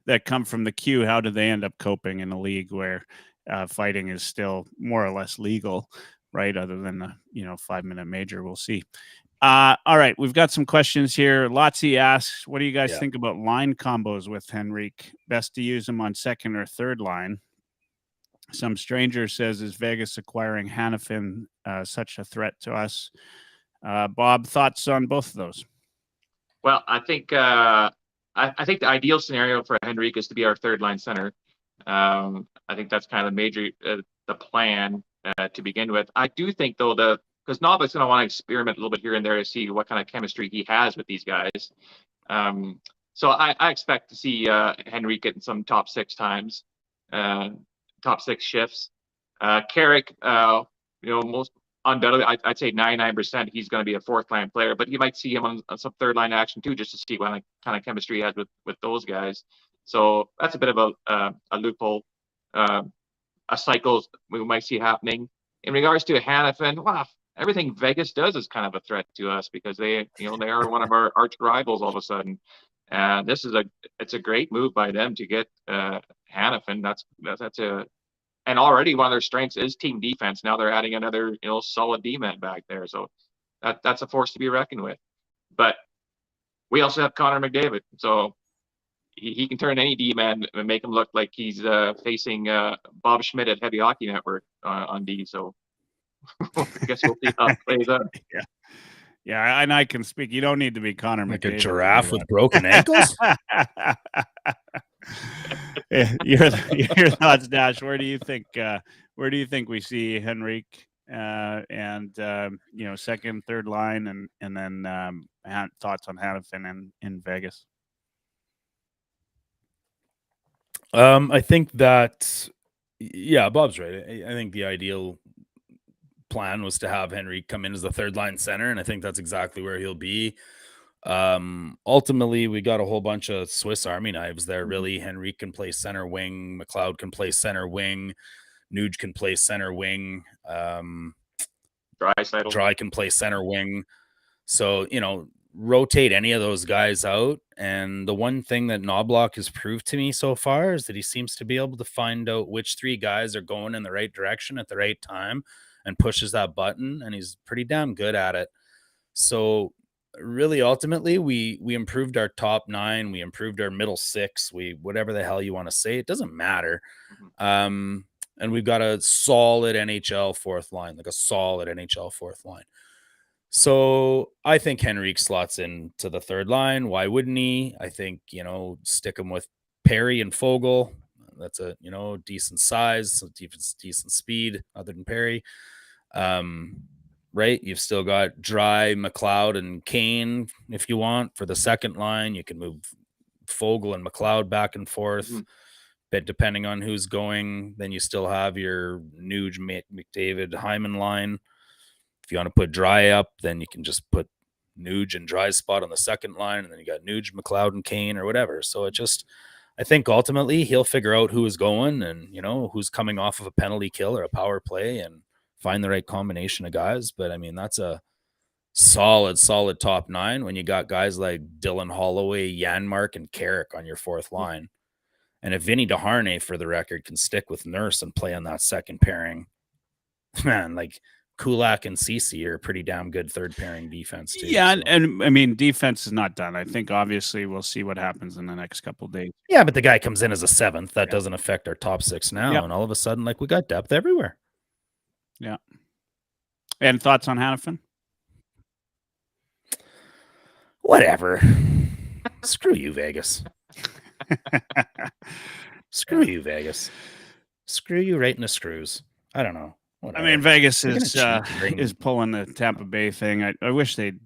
Speaker 3: that come from the queue, how do they end up coping in a league where fighting is still more or less legal, right? Other than the 5-minute major, we'll see. All right, we've got some questions here. Lotzi asks, what do you guys think about line combos with Henrique? Best to use them on second or third line. Some stranger says, is Vegas acquiring Hanifin such a threat to us? Bob, thoughts on both of those?
Speaker 5: Well, I think the ideal scenario for Henrique is to be our third line center. I think that's kind of the plan to begin with. I do think though because Novak's going to want to experiment a little bit here and there to see what kind of chemistry he has with these guys. So I expect to see Henrique getting some top 6 times, top 6 shifts. Carrick, most undoubtedly, I'd say 99% he's going to be a 4th line player, but you might see him on some 3rd line action too, just to see what kind of chemistry he has with those guys. So that's a bit of a loophole, a cycle we might see happening. In regards to Hanifin, wow, everything Vegas does is kind of a threat to us because they are one of our arch rivals all of a sudden. And it's a great move by them to get Hanifin. And already one of their strengths is team defense. Now they're adding another, solid D-man back there. So that's a force to be reckoned with. But we also have Connor McDavid. So he can turn any D man and make him look like he's facing Bob Schmidt at Heavy Hockey Network on D. So I guess we'll see how it plays out.
Speaker 3: Yeah, and I can speak. You don't need to be Connor
Speaker 4: Like
Speaker 3: McDavid
Speaker 4: a giraffe with broken ankles.
Speaker 3: your thoughts, Dash? Where do you think we see Henrique and second, third line, and then thoughts on Hanifin in Vegas?
Speaker 4: I think that, yeah, Bob's right. I think the ideal plan was to have Henry come in as the third line center, and I think that's exactly where he'll be. Ultimately, we got a whole bunch of Swiss Army knives there. Really, Henry can play center wing, McLeod can play center wing, Nuge can play center wing, Dry can play center wing. So, rotate any of those guys out. And the one thing that Knobloch has proved to me so far is that he seems to be able to find out which three guys are going in the right direction at the right time and pushes that button, and he's pretty damn good at it. So really, ultimately, we improved our top 9, we improved our middle 6, whatever the hell you want to say, it doesn't matter. And we've got a solid NHL fourth line. So I think Henrique slots into the third line. Why wouldn't he? I think, stick him with Perry and Fogle. That's a, decent size, decent speed other than Perry. Right. You've still got Dry, McLeod, and Kane. If you want for the second line, you can move Fogle and McLeod back and forth. But depending on who's going, then you still have your Nuge, McDavid, Hyman line. If you want to put Dry up, then you can just put Nuge and Dry's spot on the second line, and then you got Nuge, McLeod, and Kane or whatever. So I think ultimately he'll figure out who is going and, who's coming off of a penalty kill or a power play and find the right combination of guys. But I mean, that's a solid top 9 when you got guys like Dylan Holloway, Janmark, and Carrick on your fourth line. And if Vinny DeHarnay, for the record, can stick with Nurse and play on that second pairing, man, like Kulak and Ceci are a pretty damn good third pairing defense too.
Speaker 3: Yeah, so. And I mean, defense is not done. I think obviously we'll see what happens in the next couple of days.
Speaker 4: Yeah, but the guy comes in as a 7th. That doesn't affect our top 6 now. And all of a sudden, we got depth everywhere.
Speaker 3: Yeah. And thoughts on Hanifin?
Speaker 4: Whatever. Screw you, Vegas. Screw you, Vegas. Screw you right in the screws. I don't know. Whatever.
Speaker 3: I mean, Vegas is pulling the Tampa Bay thing. I wish they'd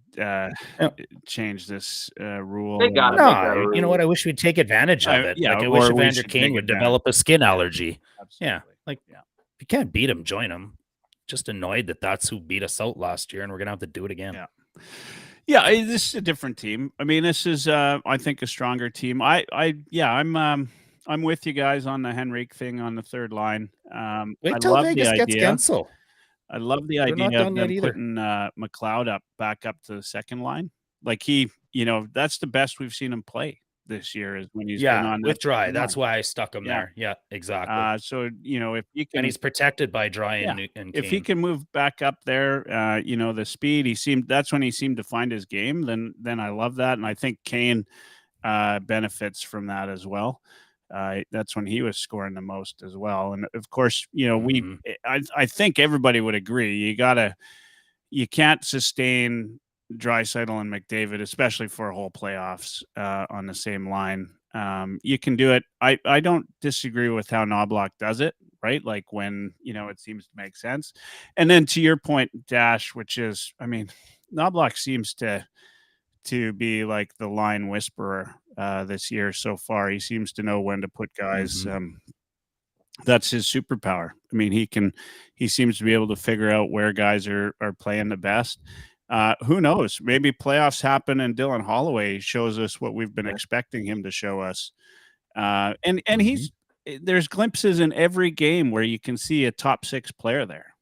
Speaker 3: change this rule.
Speaker 5: They got
Speaker 4: no, you know what? I wish we'd take advantage of it. I wish Evander Kane would develop a skin allergy.
Speaker 3: Absolutely.
Speaker 4: If you can't beat him, join him. Just annoyed that's who beat us out last year, and we're gonna have to do it again.
Speaker 3: Yeah. This is a different team. I mean, this is I think a stronger team. I'm with you guys on the Henrique thing on the third line.
Speaker 4: Wait till Vegas gets Gensel.
Speaker 3: I love the idea of them putting McLeod back up to the second line. Like that's the best we've seen him play this year is when he's been on
Speaker 4: with Dry. That's why I stuck him there. Yeah, exactly.
Speaker 3: So if you can,
Speaker 4: and he's protected by Dry and
Speaker 3: if
Speaker 4: Kane.
Speaker 3: he can move back up there, the speed that's when he seemed to find his game. Then I love that, and I think Kane benefits from that as well. That's when he was scoring the most as well. And of course, I think everybody would agree. You can't sustain Draisaitl and McDavid, especially for a whole playoffs on the same line. You can do it. I don't disagree with how Knobloch does it, right? Like when, it seems to make sense. And then to your point, Dash, which is, I mean, Knobloch seems to be like the line whisperer this year so far. He seems to know when to put guys. That's his superpower. I mean, he seems to be able to figure out where guys are playing the best. Who knows? Maybe playoffs happen and Dylan Holloway shows us what we've been expecting him to show us. And there's glimpses in every game where you can see a top 6 player there.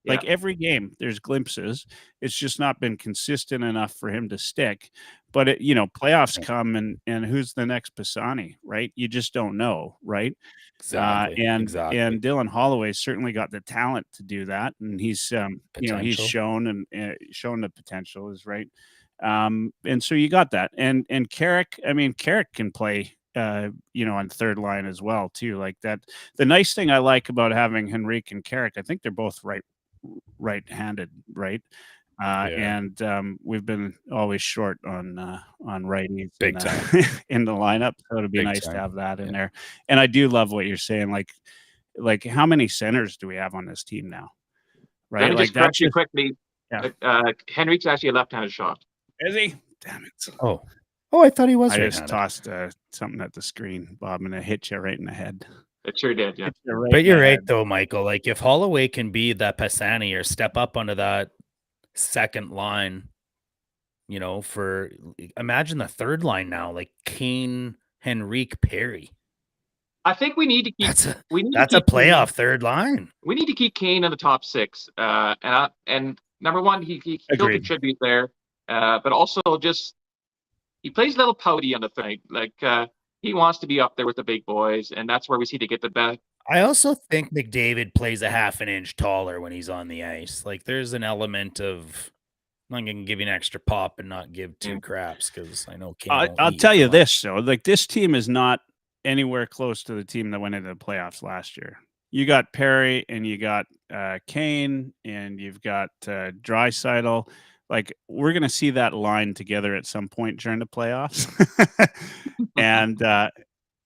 Speaker 3: Like every game, there's glimpses. It's just not been consistent enough for him to stick. But playoffs come, and who's the next Pisani, right? You just don't know, right?
Speaker 4: Exactly.
Speaker 3: And Dylan Holloway certainly got the talent to do that, and he's he's shown shown the potential is right. And so you got that, and Carrick. I mean, Carrick can play on third line as well too. Like that. The nice thing I like about having Henrique and Carrick, I think they're both right-handed, right? And we've been always short on righties
Speaker 4: Big time.
Speaker 3: in the lineup, so it'd be
Speaker 4: Big
Speaker 3: nice
Speaker 4: time.
Speaker 3: to have that in there. And I do love what you're saying. Like how many centers do we have on this team now? Right?
Speaker 5: Let me
Speaker 3: Like
Speaker 5: just correct you
Speaker 3: just,
Speaker 5: quickly.
Speaker 3: yeah.
Speaker 5: Henrique's actually a left-handed shot.
Speaker 3: Is he? Damn it!
Speaker 4: Oh, I thought he was.
Speaker 3: I just
Speaker 4: right-handed.
Speaker 3: tossed something at the screen, Bob, and it hit you right in the head.
Speaker 5: It sure did, yeah.
Speaker 4: But you're right, though, Michael. Like, if Holloway can be that Pisani or step up onto that second line, imagine the third line now, like Kane, Henrique, Perry.
Speaker 5: I think we need to keep.
Speaker 4: That's a playoff third line.
Speaker 5: We need to keep Kane in the top six. And number one, he'll contribute there. But also just he plays a little pouty on the thing. Like he wants to be up there with the big boys, and that's where we see to get the best.
Speaker 4: I also think McDavid plays a half an inch taller when he's on the ice. Like there's an element of I'm going to give you an extra pop and not give two craps because I know Kane.
Speaker 3: I'll tell you this though, like this team is not anywhere close to the team that went into the playoffs last year. You got Perry and you got Kane and you've got Draisaitl. Like we're going to see that line together at some point during the playoffs, and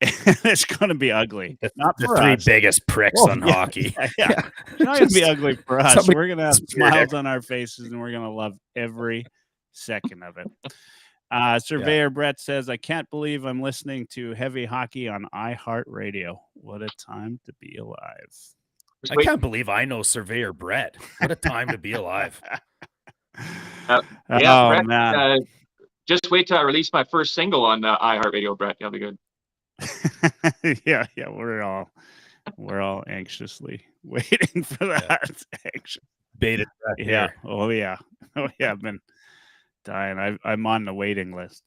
Speaker 3: it's going to be ugly.
Speaker 4: Not the three biggest pricks on hockey.
Speaker 3: Yeah. It's not going to be ugly for us. We're going to have smiles on our faces, and we're going to love every second of it. Surveyor Brett says, I can't believe I'm listening to heavy hockey on iHeartRadio. What a time to be alive.
Speaker 4: I can't believe I know Surveyor Brett. What a time to be alive.
Speaker 5: Brett, man. Just wait till I release my first single on iHeartRadio, Brett. You'll be good.
Speaker 3: yeah, we're all anxiously waiting for that. Anxious.
Speaker 4: Bated breath.
Speaker 3: Yeah. Oh yeah. I've been dying. I'm on the waiting list.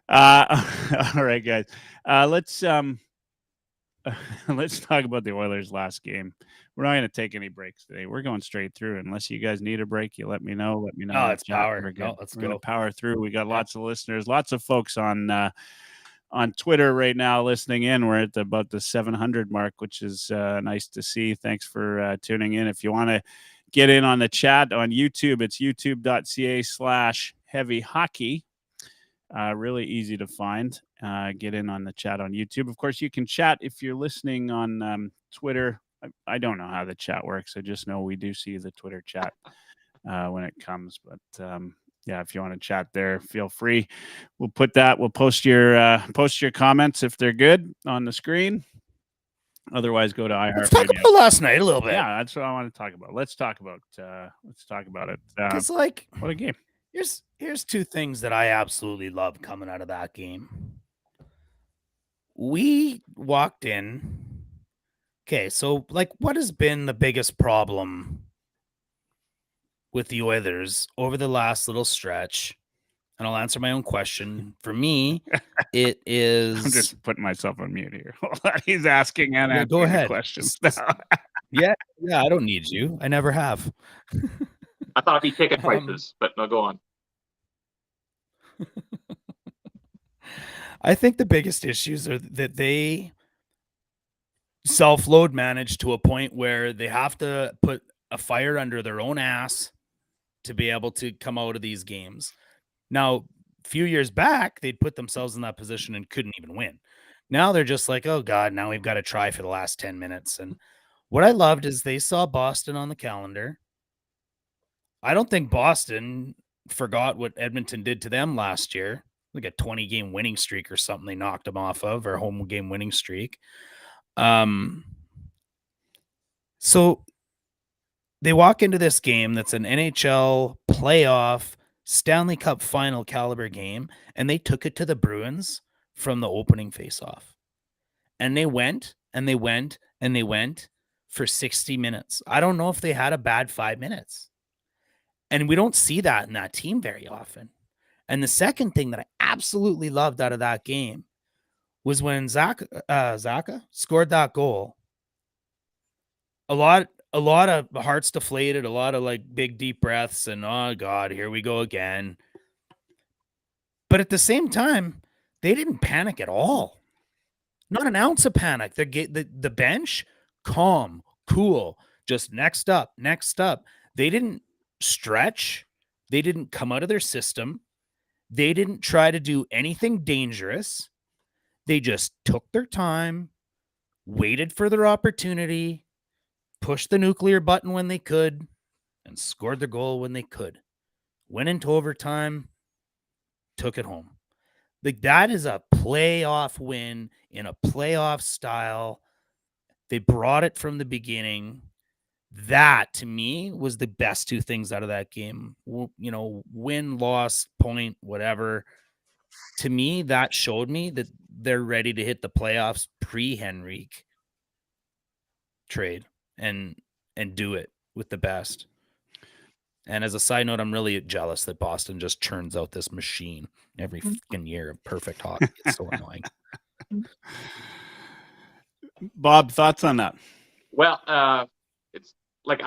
Speaker 3: All right, guys. Let's talk about the Oilers' last game. We're not going to take any breaks today. We're going straight through. Unless you guys need a break, you let me know. Let me know.
Speaker 4: Oh, it's power.
Speaker 3: Let's go. Power through. We got lots of listeners, lots of folks on Twitter right now listening in. We're at about the 700 mark, which is nice to see. Thanks for tuning in. If you want to get in on the chat on YouTube, it's youtube.ca/heavyhockey. Really easy to find. Get in on the chat on YouTube. Of course, you can chat if you're listening on Twitter. I don't know how the chat works. I just know we do see the Twitter chat when it comes. But if you want to chat there, feel free. We'll post your comments if they're good on the screen. Otherwise, go to iHeartRadio.
Speaker 4: Let's talk about last night a little bit.
Speaker 3: Yeah, that's what I want to talk about. Let's talk about it.
Speaker 4: It's like
Speaker 3: what a game.
Speaker 4: Here's two things that I absolutely love coming out of that game. We walked in. Okay, so like what has been the biggest problem with the Oilers over the last little stretch? And I'll answer my own question. For me, it is...
Speaker 3: I'm just putting myself on mute here. He's asking and answering
Speaker 4: go ahead.
Speaker 3: questions.
Speaker 4: yeah, I don't need you. I never have.
Speaker 5: I thought it'd be ticket prices, but no, go on.
Speaker 4: I think the biggest issues are that they self-load manage to a point where they have to put a fire under their own ass to be able to come out of these games. Now, a few years back, they'd put themselves in that position and couldn't even win. Now they're just like, oh God, now we've got to try for the last 10 minutes. And what I loved is they saw Boston on the calendar. I don't think Boston forgot what Edmonton did to them last year. Like a 20-game winning streak or something they knocked them off of, or home game winning streak. So they walk into this game that's an NHL playoff Stanley Cup final caliber game, and they took it to the Bruins from the opening faceoff. And they went and they went and they went for 60 minutes. I don't know if they had a bad 5 minutes. And we don't see that in that team very often. And the second thing that I absolutely loved out of that game was when Zaka scored that goal. A lot of hearts deflated, a lot of like big deep breaths, and oh God, here we go again. But at the same time, They didn't panic at all. Not an ounce of panic. The bench, calm, cool, just next up. They didn't stretch. They didn't come out of their system. They didn't try to do anything dangerous. They just took their time, waited for their opportunity, pushed the nuclear button when they could, and scored the goal when they could. Went into overtime, took it home. Like, that is a playoff win in a playoff style. They brought it from the beginning. That, to me, was the best two things out of that game. Win, loss, point, whatever. To me, that showed me that they're ready to hit the playoffs pre-Henrique trade and do it with the best. And as a side note, I'm really jealous that Boston just churns out this machine every fucking year of perfect hockey. It's so annoying.
Speaker 3: Bob, thoughts on that?
Speaker 5: Well, it's like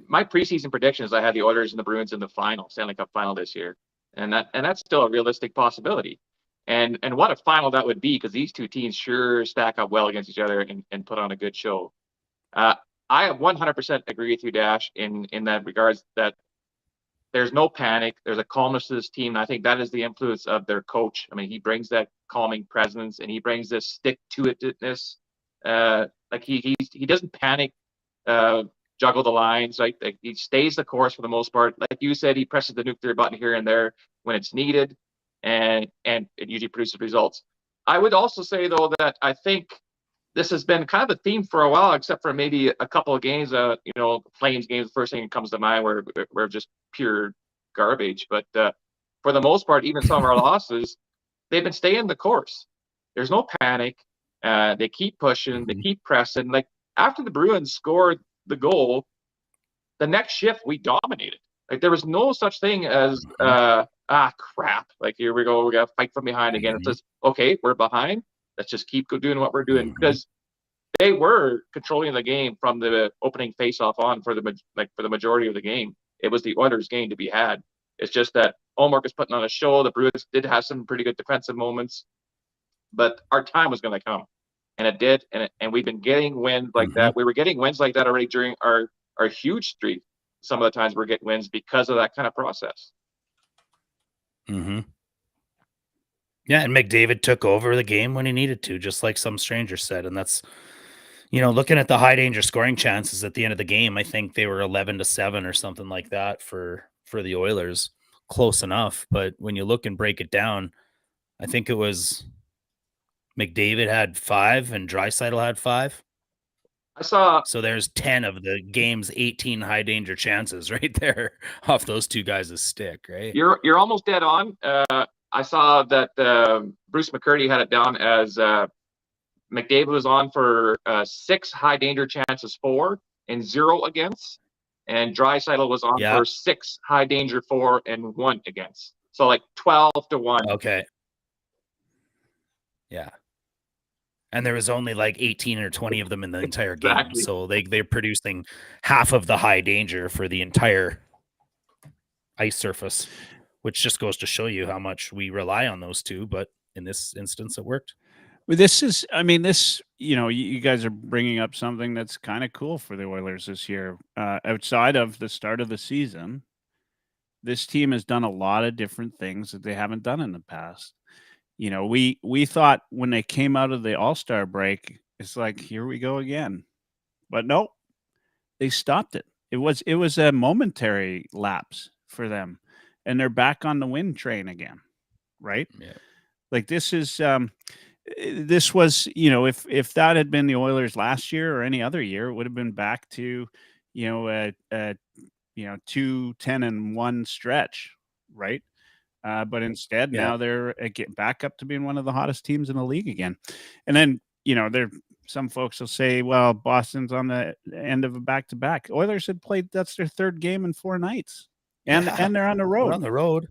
Speaker 5: my preseason predictions, I had the Oilers and the Bruins in the final, Stanley Cup final this year. And that's still a realistic possibility. And what a final that would be, because these two teams sure stack up well against each other and put on a good show. I 100% agree with you, Dash, in that regards, that there's no panic. There's a calmness to this team. And I think that is the influence of their coach. I mean, he brings that calming presence, and he brings this stick-to-itness. Like he doesn't panic, juggle the lines. Like he stays the course for the most part. Like you said, he presses the nuclear button here and there when it's needed, and it usually produces results. I would also say, though, that I think this has been kind of the theme for a while, except for maybe a couple of games. Flames games, the first thing that comes to mind, where we're just pure garbage. But for the most part, even some of our losses, they've been staying the course. There's no panic. They keep pushing. They keep pressing. Like, after the Bruins scored the goal, the next shift we dominated. Like, there was no such thing as crap. Like, here we go. We got to fight from behind again. It's just, okay, we're behind. Let's just keep doing what we're doing, because they were controlling the game from the opening face-off on for the majority of the game. It was the Oilers' game to be had. It's just that Ullmark is putting on a show. The Bruins did have some pretty good defensive moments, but our time was going to come, and it did. And we've been getting wins like that. We were getting wins like that already during our huge streak. Some of the times we're getting wins because of that kind of process.
Speaker 4: Yeah, and McDavid took over the game when he needed to, just like some stranger said. And that's, looking at the high danger scoring chances at the end of the game, I think they were 11-7 or something like that for the Oilers. Close enough. But when you look and break it down, I think it was McDavid had 5 and Draisaitl had 5. So there's 10 of the game's 18 high danger chances right there off those two guys' stick, right?
Speaker 5: You're almost dead on. I saw that Bruce McCurdy had it down as McDavid was on for 6 high danger chances for and 0 against, and Draisaitl was on for 6 high danger for and 1 against. So like 12-1.
Speaker 4: Okay. Yeah. And there was only like 18 or 20 of them in the entire game.
Speaker 5: Exactly.
Speaker 4: So they're producing half of the high danger for the entire ice surface, which just goes to show you how much we rely on those two. But in this instance, it worked.
Speaker 3: You guys are bringing up something that's kind of cool for the Oilers this year. Outside of the start of the season, this team has done a lot of different things that they haven't done in the past. We thought when they came out of the All-Star break, it's like, here we go again. But no, they stopped it. It was a momentary lapse for them, and they're back on the win train again, right?
Speaker 4: Yeah.
Speaker 3: Like, this was, if that had been the Oilers last year or any other year, it would have been back to, 2-10-1 stretch, right? But instead, now they're back up to being one of the hottest teams in the league again. And then, some folks will say, well, Boston's on the end of a back-to-back. Oilers had played, that's their 3rd game in 4 nights. And they're on the road.
Speaker 4: We're on the road.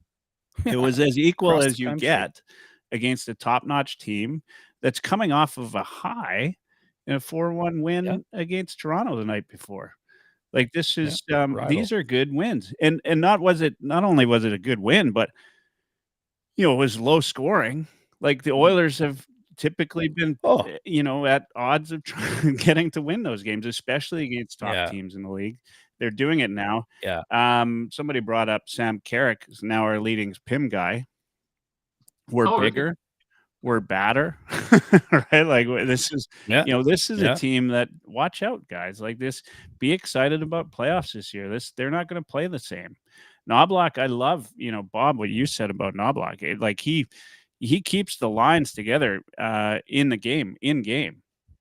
Speaker 3: It was as equal as you get against a top-notch team that's coming off of a high in a 4-1 win against Toronto the night before. Like, this is these are good wins. And not only was it a good win, but it was low scoring. Like the Oilers have typically been, at odds of getting to win those games, especially against top teams in the league. They're doing it now.
Speaker 4: Yeah.
Speaker 3: Somebody brought up Sam Carrick is now our leading PIM guy. We're bigger. We're badder, right? Like this is, this is a team that watch out, guys. Like this, be excited about playoffs this year. They're not going to play the same. Knoblauch, I love, Bob, what you said about Knoblauch. Like he keeps the lines together in game.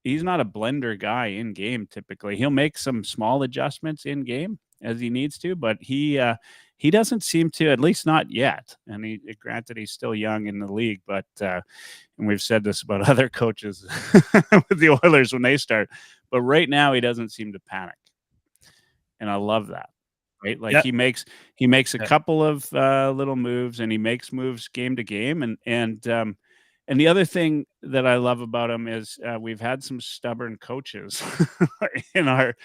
Speaker 3: He's not a blender guy in game. Typically, he'll make some small adjustments in game as he needs to, but he doesn't seem to, at least not yet. And granted, he's still young in the league, but and we've said this about other coaches with the Oilers when they start. But right now, he doesn't seem to panic, and I love that. Right, like he makes a couple of little moves, and he makes moves game to game, and the other thing that I love about him is we've had some stubborn coaches in our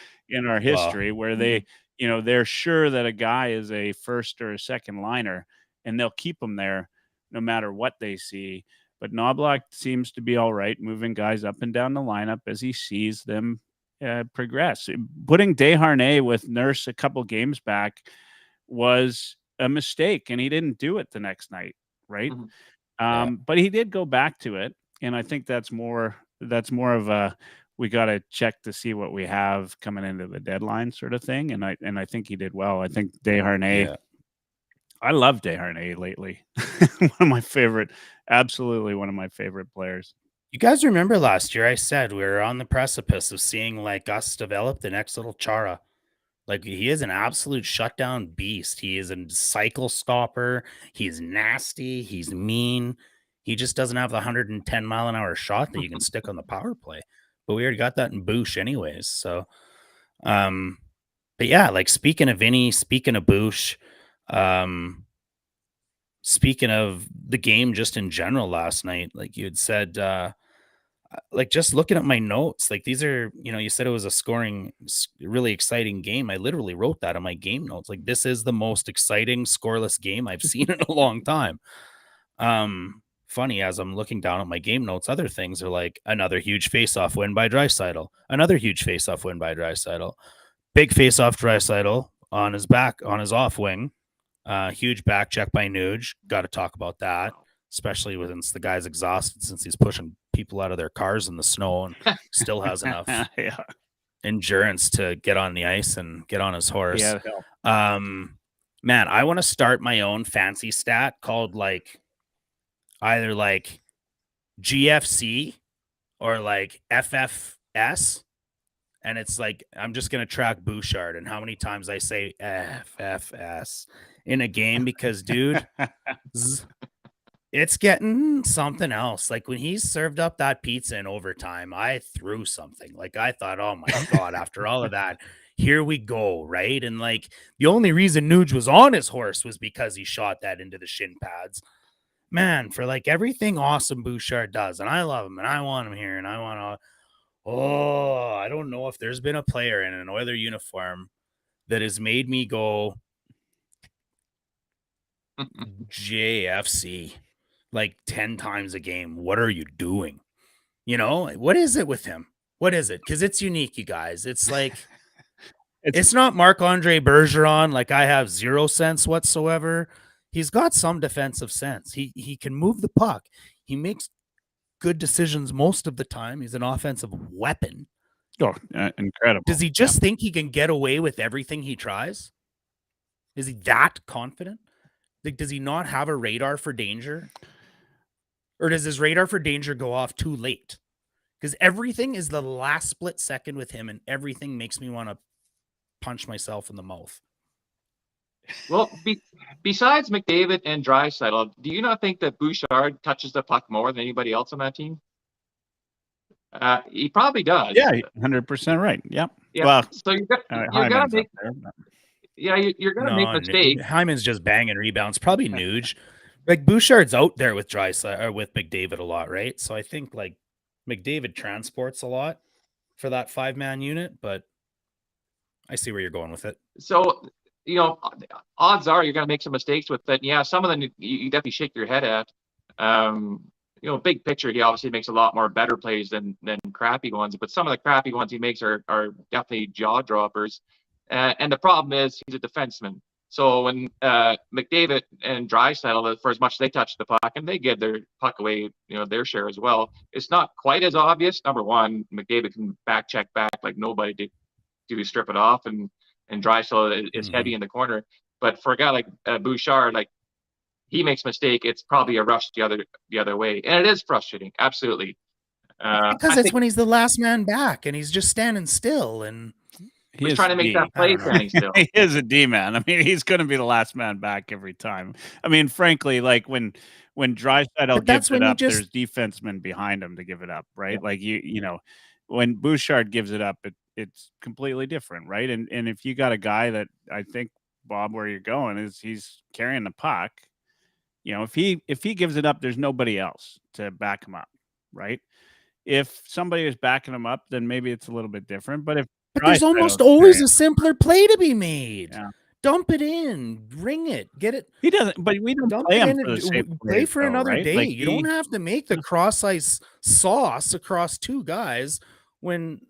Speaker 3: history where they're sure that a guy is a first or a second liner, and they'll keep him there no matter what they see. But Knoblauch seems to be all right, moving guys up and down the lineup as he sees them progress. Putting Desharnais with Nurse a couple games back was a mistake, and he didn't do it the next night, right? But he did go back to it, and I think that's more of a we got to check to see what we have coming into the deadline sort of thing. And I think he did well. I think Desharnais. I love Desharnais lately. Absolutely one of my favorite players.
Speaker 4: You guys remember last year I said we were on the precipice of seeing like us develop the next little Chara. Like he is an absolute shutdown beast. He is a cycle stopper. He's nasty. He's mean. He just doesn't have the 110-mile-an-hour shot that you can stick on the power play. But we already got that in Bush anyways. So, but yeah, like speaking of Vinny, speaking of Bush, speaking of the game just in general last night, like you had said, like just looking at my notes, like these are, you said it was a scoring, really exciting game. I literally wrote that on my game notes. Like this is the most exciting scoreless game I've seen in a long time. Funny, as I'm looking down at my game notes, other things are like another huge face-off win by Draisaitl, another huge face-off win by Draisaitl, big face-off Draisaitl on his back, on his off wing, huge back check by Nuge. Got to talk about that, especially since the guy's exhausted since he's pushing people out of their cars in the snow and still has enough endurance to get on the ice and get on his horse. Man, I want to start my own fancy stat called like either like GFC or like FFS. And it's like, I'm just going to track Bouchard and how many times I say FFS in a game because, dude, it's getting something else. Like when he served up that pizza in overtime, I threw something. Like I thought, oh my God, after all of that, here we go, right? And like the only reason Nuge was on his horse was because he shot that into the shin pads. Man, for like everything awesome Bouchard does, and I love him, and I want him here, and I want to. Oh, I don't know if there's been a player in an Oiler uniform that has made me go JFC like 10 times a game. What are you doing? What is it with him? What is it? Because it's unique, you guys. It's like it's not Marc-Andre Bergeron. Like I have zero sense whatsoever. He's got some defensive sense. He can move the puck. He makes good decisions most of the time. He's an offensive weapon.
Speaker 3: Oh, incredible.
Speaker 4: Does he just think he can get away with everything he tries? Is he that confident? Like, does he not have a radar for danger? Or does his radar for danger go off too late? Because everything is the last split second with him, and everything makes me want to punch myself in the mouth.
Speaker 5: Well, besides McDavid and Draisaitl, do you not think that Bouchard touches the puck more than anybody else on that team? He probably does.
Speaker 3: Yeah, 100% right. Yep.
Speaker 5: Yeah.
Speaker 3: Well,
Speaker 5: so you're gonna make. You're gonna make mistakes.
Speaker 4: Hyman's just banging rebounds. Probably Nuge. Like Bouchard's out there with Draisaitl or with McDavid a lot, right? So I think like McDavid transports a lot for that 5-man unit, but I see where you're going with it.
Speaker 5: So. Odds are you're going to make some mistakes with it. Yeah, some of them you definitely shake your head at. big picture, he obviously makes a lot more better plays than crappy ones. But some of the crappy ones he makes are definitely jaw droppers. And the problem is he's a defenseman. So when McDavid and Draisaitl, for as much as they touch the puck and they give their puck away, their share as well, it's not quite as obvious. Number one, McDavid can check back like nobody do strip it off, and Draisaitl is heavy in the corner. But for a guy like Bouchard, like he makes a mistake, it's probably a rush the other way, and it is frustrating, absolutely.
Speaker 4: Because it's when he's the last man back and he's just standing still and.
Speaker 5: He's trying to make that play standing still.
Speaker 3: He is a D man. I mean, he's going to be the last man back every time. I mean, frankly, like when Draisaitl gives it up, there's defensemen behind him to give it up, right? Yeah. Like when Bouchard gives it up, it's completely different, right? And if you got a guy that I think, Bob, where you're going is he's carrying the puck. If he gives it up, there's nobody else to back him up, right? If somebody is backing him up, then maybe it's a little bit different. But
Speaker 4: there's almost always a simpler play to be made. Yeah. Dump it in, ring it, get it.
Speaker 3: He doesn't, but we don't play him for the same
Speaker 4: play for another day.
Speaker 3: Like
Speaker 4: you don't have to make the cross-ice sauce across two guys when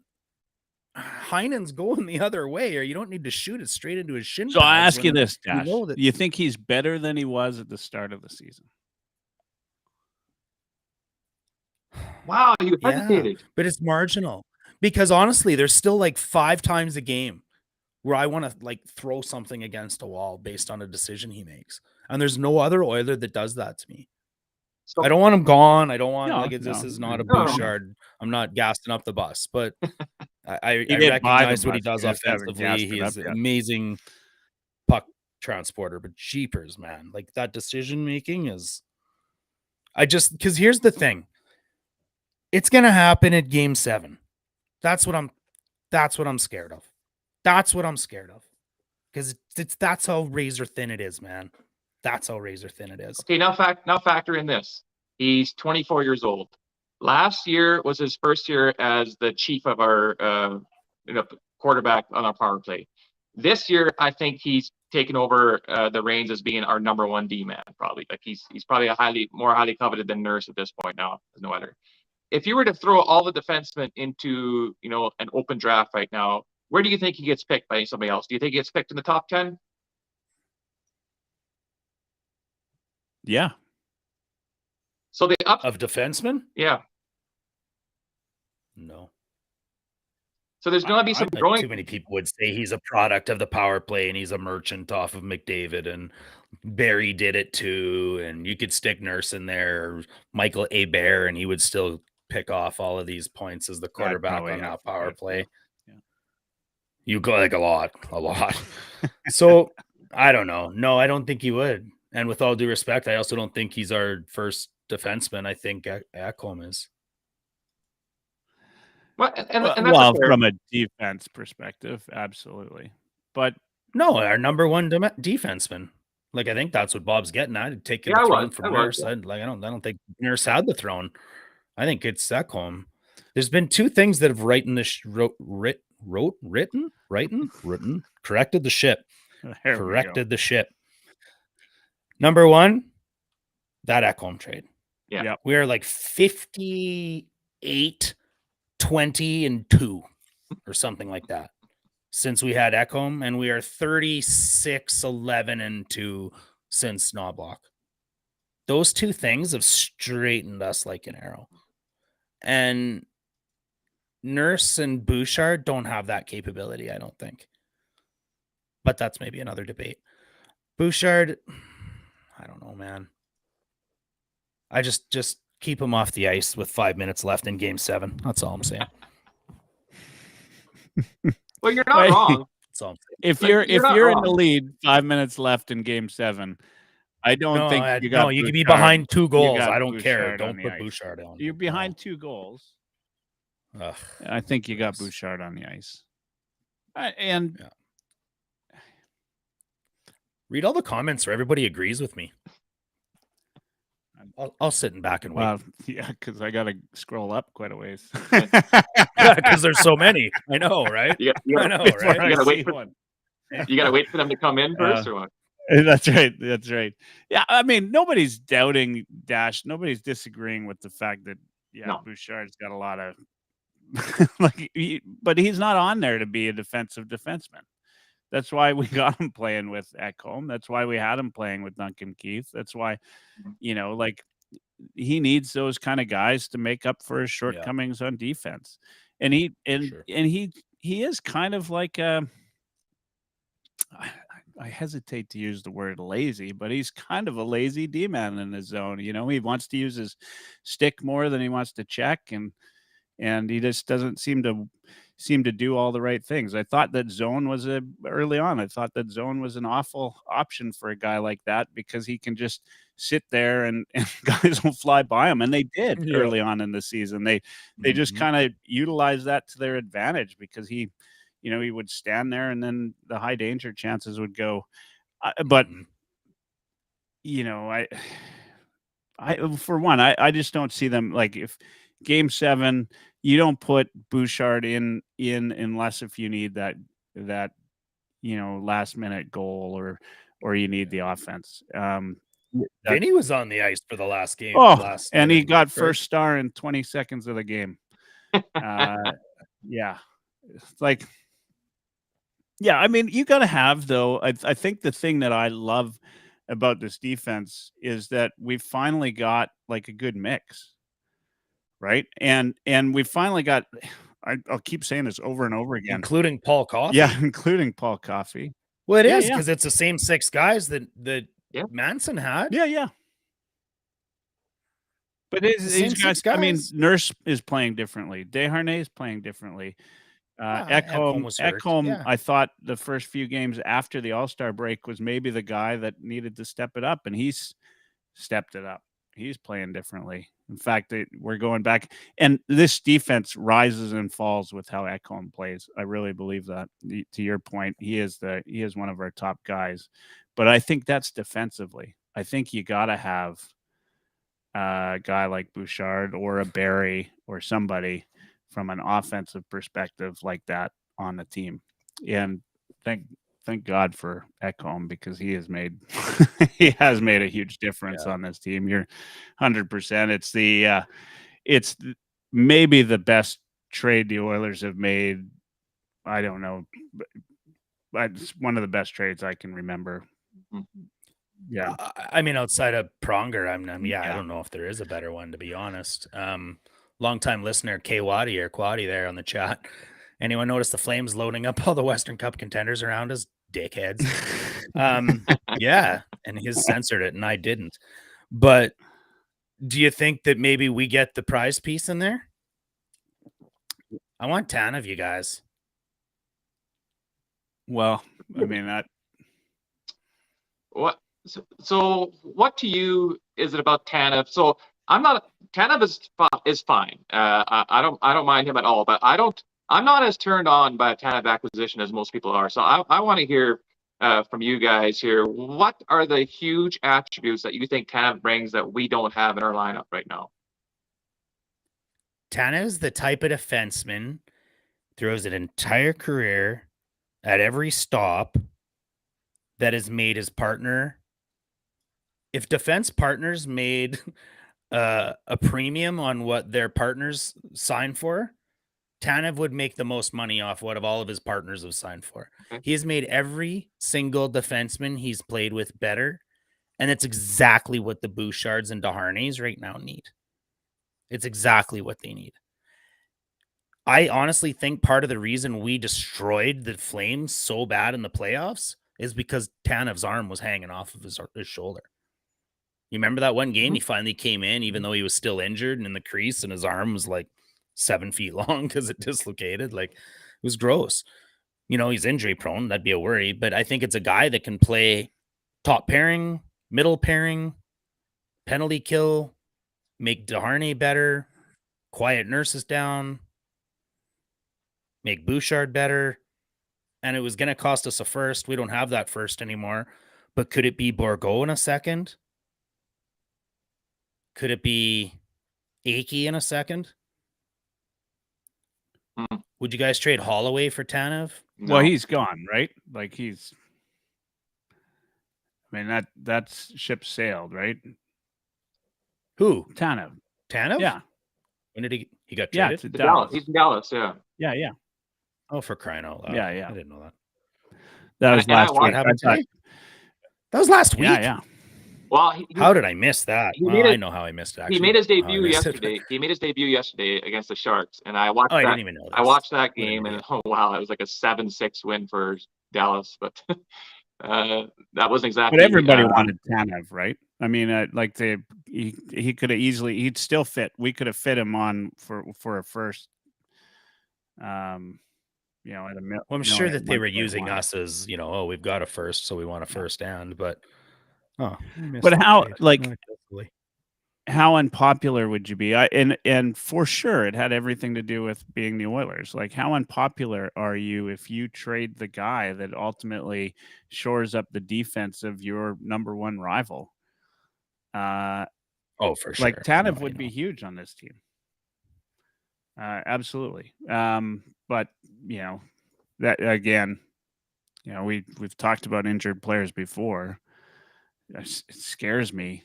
Speaker 4: Heinen's going the other way, or you don't need to shoot it straight into his shin.
Speaker 3: So I ask you this, Dash. You think he's better than he was at the start of the season?
Speaker 5: Wow, you hesitated.
Speaker 4: But it's marginal. Because honestly, there's still like 5 times a game where I want to like throw something against a wall based on a decision he makes. And there's no other Oiler that does that to me. So, I don't want him gone. I don't want this is not a Bouchard. I'm not gassing up the bus, but I recognize what he does offensively. He is an amazing puck transporter, but jeepers, man. Like that decision making is because here's the thing. It's gonna happen at game 7. That's what I'm scared of. That's what I'm scared of. Because that's how razor thin it is, man. That's how razor thin it is.
Speaker 5: Okay, now factor in this. He's 24 years old. Last year was his first year as the chief of our quarterback on our power play. This year, I think he's taken over the reins as being our number 1 D man. Probably like he's probably more highly coveted than Nurse at this point now. There's no other. If you were to throw all the defensemen into, an open draft right now, where do you think he gets picked by somebody else? Do you think he gets picked in the top 10?
Speaker 3: Yeah.
Speaker 5: So
Speaker 4: of defensemen?
Speaker 5: Yeah.
Speaker 4: No.
Speaker 5: So there's going to be some growing.
Speaker 4: Too many people would say he's a product of the power play and he's a merchant off of McDavid, and Barry did it too. And you could stick Nurse in there, or Michael Hebert, and he would still pick off all of these points as the quarterback on that power play. Yeah. You go like a lot. So I don't know. No, I don't think he would. And with all due respect, I also don't think he's our first defenseman. I think Ekholm is.
Speaker 5: Well, and
Speaker 3: from a defense perspective, absolutely. But
Speaker 4: no, our number 1 defenseman. Like I think that's what Bob's getting at. Taking the throne from Nurse. I don't think Nurse had the throne. I think it's Ekholm. There's been 2 things that have corrected the ship. Corrected the ship. Number 1, that Ekholm trade.
Speaker 5: Yeah.
Speaker 4: We are like 58, 20, and 2 or something like that since we had Ekholm, and we are 36, 11, and 2 since Knobloch. Those 2 things have straightened us like an arrow. And Nurse and Bouchard don't have that capability, I don't think. But that's maybe another debate. Bouchard, I don't know, man. I just keep him off the ice with 5 minutes left in game 7. That's all I'm saying.
Speaker 5: Well, you're not wrong.
Speaker 3: That's all I'm saying. If you're in the lead, 5 minutes left in game 7, I don't think you got.
Speaker 4: No, you could be behind 2 goals. I don't care. Don't put Bouchard on.
Speaker 3: You're behind 2 goals. I think you got Bouchard on the ice.
Speaker 4: Read all the comments where everybody agrees with me. I'll sit in back and wait.
Speaker 3: Well, yeah, because I got to scroll up quite a ways.
Speaker 4: Because there's so many. I know, right?
Speaker 5: I know, right? You got to wait for them to come in first, or what?
Speaker 3: That's right. That's right. Yeah, I mean, nobody's doubting Dash. Nobody's disagreeing with the fact that
Speaker 5: No.
Speaker 3: Bouchard's got a lot of but he's not on there to be a defensive defenseman. That's why we got him playing with Ekholm. That's why we had him playing with Duncan Keith. That's why, like he needs those kind of guys to make up for his shortcomings on defense. And he is kind of like I hesitate to use the word lazy, but he's kind of a lazy D-man in his zone. He wants to use his stick more than he wants to check, and he just doesn't seem to do all the right things. I thought that zone was early on. I thought that zone was an awful option for a guy like that because he can just sit there and guys will fly by him, and they did early on in the season. They just kind of utilized that to their advantage because he would stand there and then the high danger chances would go. But for one, I just don't see them like if Game 7, you don't put Bouchard in unless if you need that last minute goal or you need the offense.
Speaker 4: Vinny was on the ice for the last game.
Speaker 3: And he got first star in 20 seconds of the game. Yeah. It's like, yeah, I mean, you got to have, though. I think the thing that I love about this defense is that we've finally got like a good mix, right? And we finally got, I'll keep saying this over and over again.
Speaker 4: Including Paul Coffey.
Speaker 3: Yeah, including Paul Coffey.
Speaker 4: Well, it is because it's the same 6 guys that Manson had.
Speaker 3: Yeah. But these guys, I mean, Nurse is playing differently. Desharnais is playing differently. Ekholm, I thought the first few games after the All-Star break was maybe the guy that needed to step it up, and he's stepped it up. He's playing differently. In fact, we're going back, and this defense rises and falls with how Ekholm plays. I really believe that. To your point, he is one of our top guys, but I think that's defensively. I think you got to have a guy like Bouchard or a Barry or somebody from an offensive perspective like that on the team. And thank God for Ekholm because he has made a huge difference on this team. You're 100%. It's maybe the best trade the Oilers have made. I don't know, but it's one of the best trades I can remember. Yeah.
Speaker 4: I mean, outside of Pronger, I don't know if there is a better one, to be honest. Longtime listener, K Waddy or Quaddy there on the chat. Anyone notice the Flames loading up all the Western Cup contenders around us? Dickheads. Yeah, and he's censored it, and I didn't. But do you think that maybe we get the prize piece in there? I want 10 of you guys.
Speaker 3: Well, I mean that.
Speaker 5: What? So what to you is it about Tanev? So Tanev is fine. I don't mind him at all, but I'm not as turned on by a Tanev acquisition as most people are. So I want to hear from you guys here. What are the huge attributes that you think Tanev brings that we don't have in our lineup right now?
Speaker 4: Tanev's the type of defenseman throws an entire career at every stop that has made his partner. If defense partners made a premium on what their partners sign for, Tanev would make the most money off what all of his partners have signed for. Okay. He has made every single defenseman he's played with better, and it's exactly what the Bouchards and Desharnais right now need. It's exactly what they need. I honestly think part of the reason we destroyed the Flames so bad in the playoffs is because Tanev's arm was hanging off of his shoulder. You remember that one game? He finally came in, even though he was still injured and in the crease, and his arm was like 7 feet long because it dislocated. Like, it was gross. He's injury prone. That'd be a worry. But I think it's a guy that can play top pairing, middle pairing, penalty kill, make Desharnais better, quiet Nurses down, make Bouchard better. And it was going to cost us a first. We don't have that first anymore. But could it be Bourgault in a second? Could it be Akey in a second? Would you guys trade Holloway for Tanev?
Speaker 3: No. Well, he's gone, right? Like I mean, that's ship sailed, right?
Speaker 4: Who?
Speaker 3: Tanev.
Speaker 4: Tanev? When did he got
Speaker 3: Yeah,
Speaker 4: traded?
Speaker 3: to
Speaker 5: To Dallas.
Speaker 3: Dallas.
Speaker 5: He's in Dallas, yeah.
Speaker 3: Yeah.
Speaker 4: Oh, for crying out loud.
Speaker 3: Yeah.
Speaker 4: I didn't know that.
Speaker 3: That was
Speaker 5: And I
Speaker 3: last week.
Speaker 5: watched-
Speaker 4: What happened today? That was last week?
Speaker 3: Yeah.
Speaker 5: Well,
Speaker 4: How did I miss that?
Speaker 5: he
Speaker 4: Well,
Speaker 5: made it-
Speaker 4: I know how I missed it, actually.
Speaker 5: he made his
Speaker 4: How I
Speaker 5: debut
Speaker 4: missed it.
Speaker 5: yesterday. He made his debut yesterday against the Sharks, and I watched
Speaker 4: Oh, I
Speaker 5: that.
Speaker 4: didn't even know
Speaker 5: I
Speaker 4: this.
Speaker 5: watched that
Speaker 4: What an
Speaker 5: game, and
Speaker 4: idiot.
Speaker 5: oh wow, it was like a 7-6 win for Dallas, but that wasn't exactly.
Speaker 3: But everybody wanted Tanev, right? I mean, he could have easily. He'd still fit. We could have fit him on for a first. You know, at a
Speaker 4: Well, I'm sure that they were using us as, we've got a first, so we want a first and, but
Speaker 3: how unpopular would you be? And for sure, it had everything to do with being the Oilers. Like, how unpopular are you if you trade the guy that ultimately shores up the defense of your number one rival?
Speaker 4: For sure.
Speaker 3: Like, Tanev would be huge on this team. Absolutely. But that again, we've talked about injured players before. It scares me,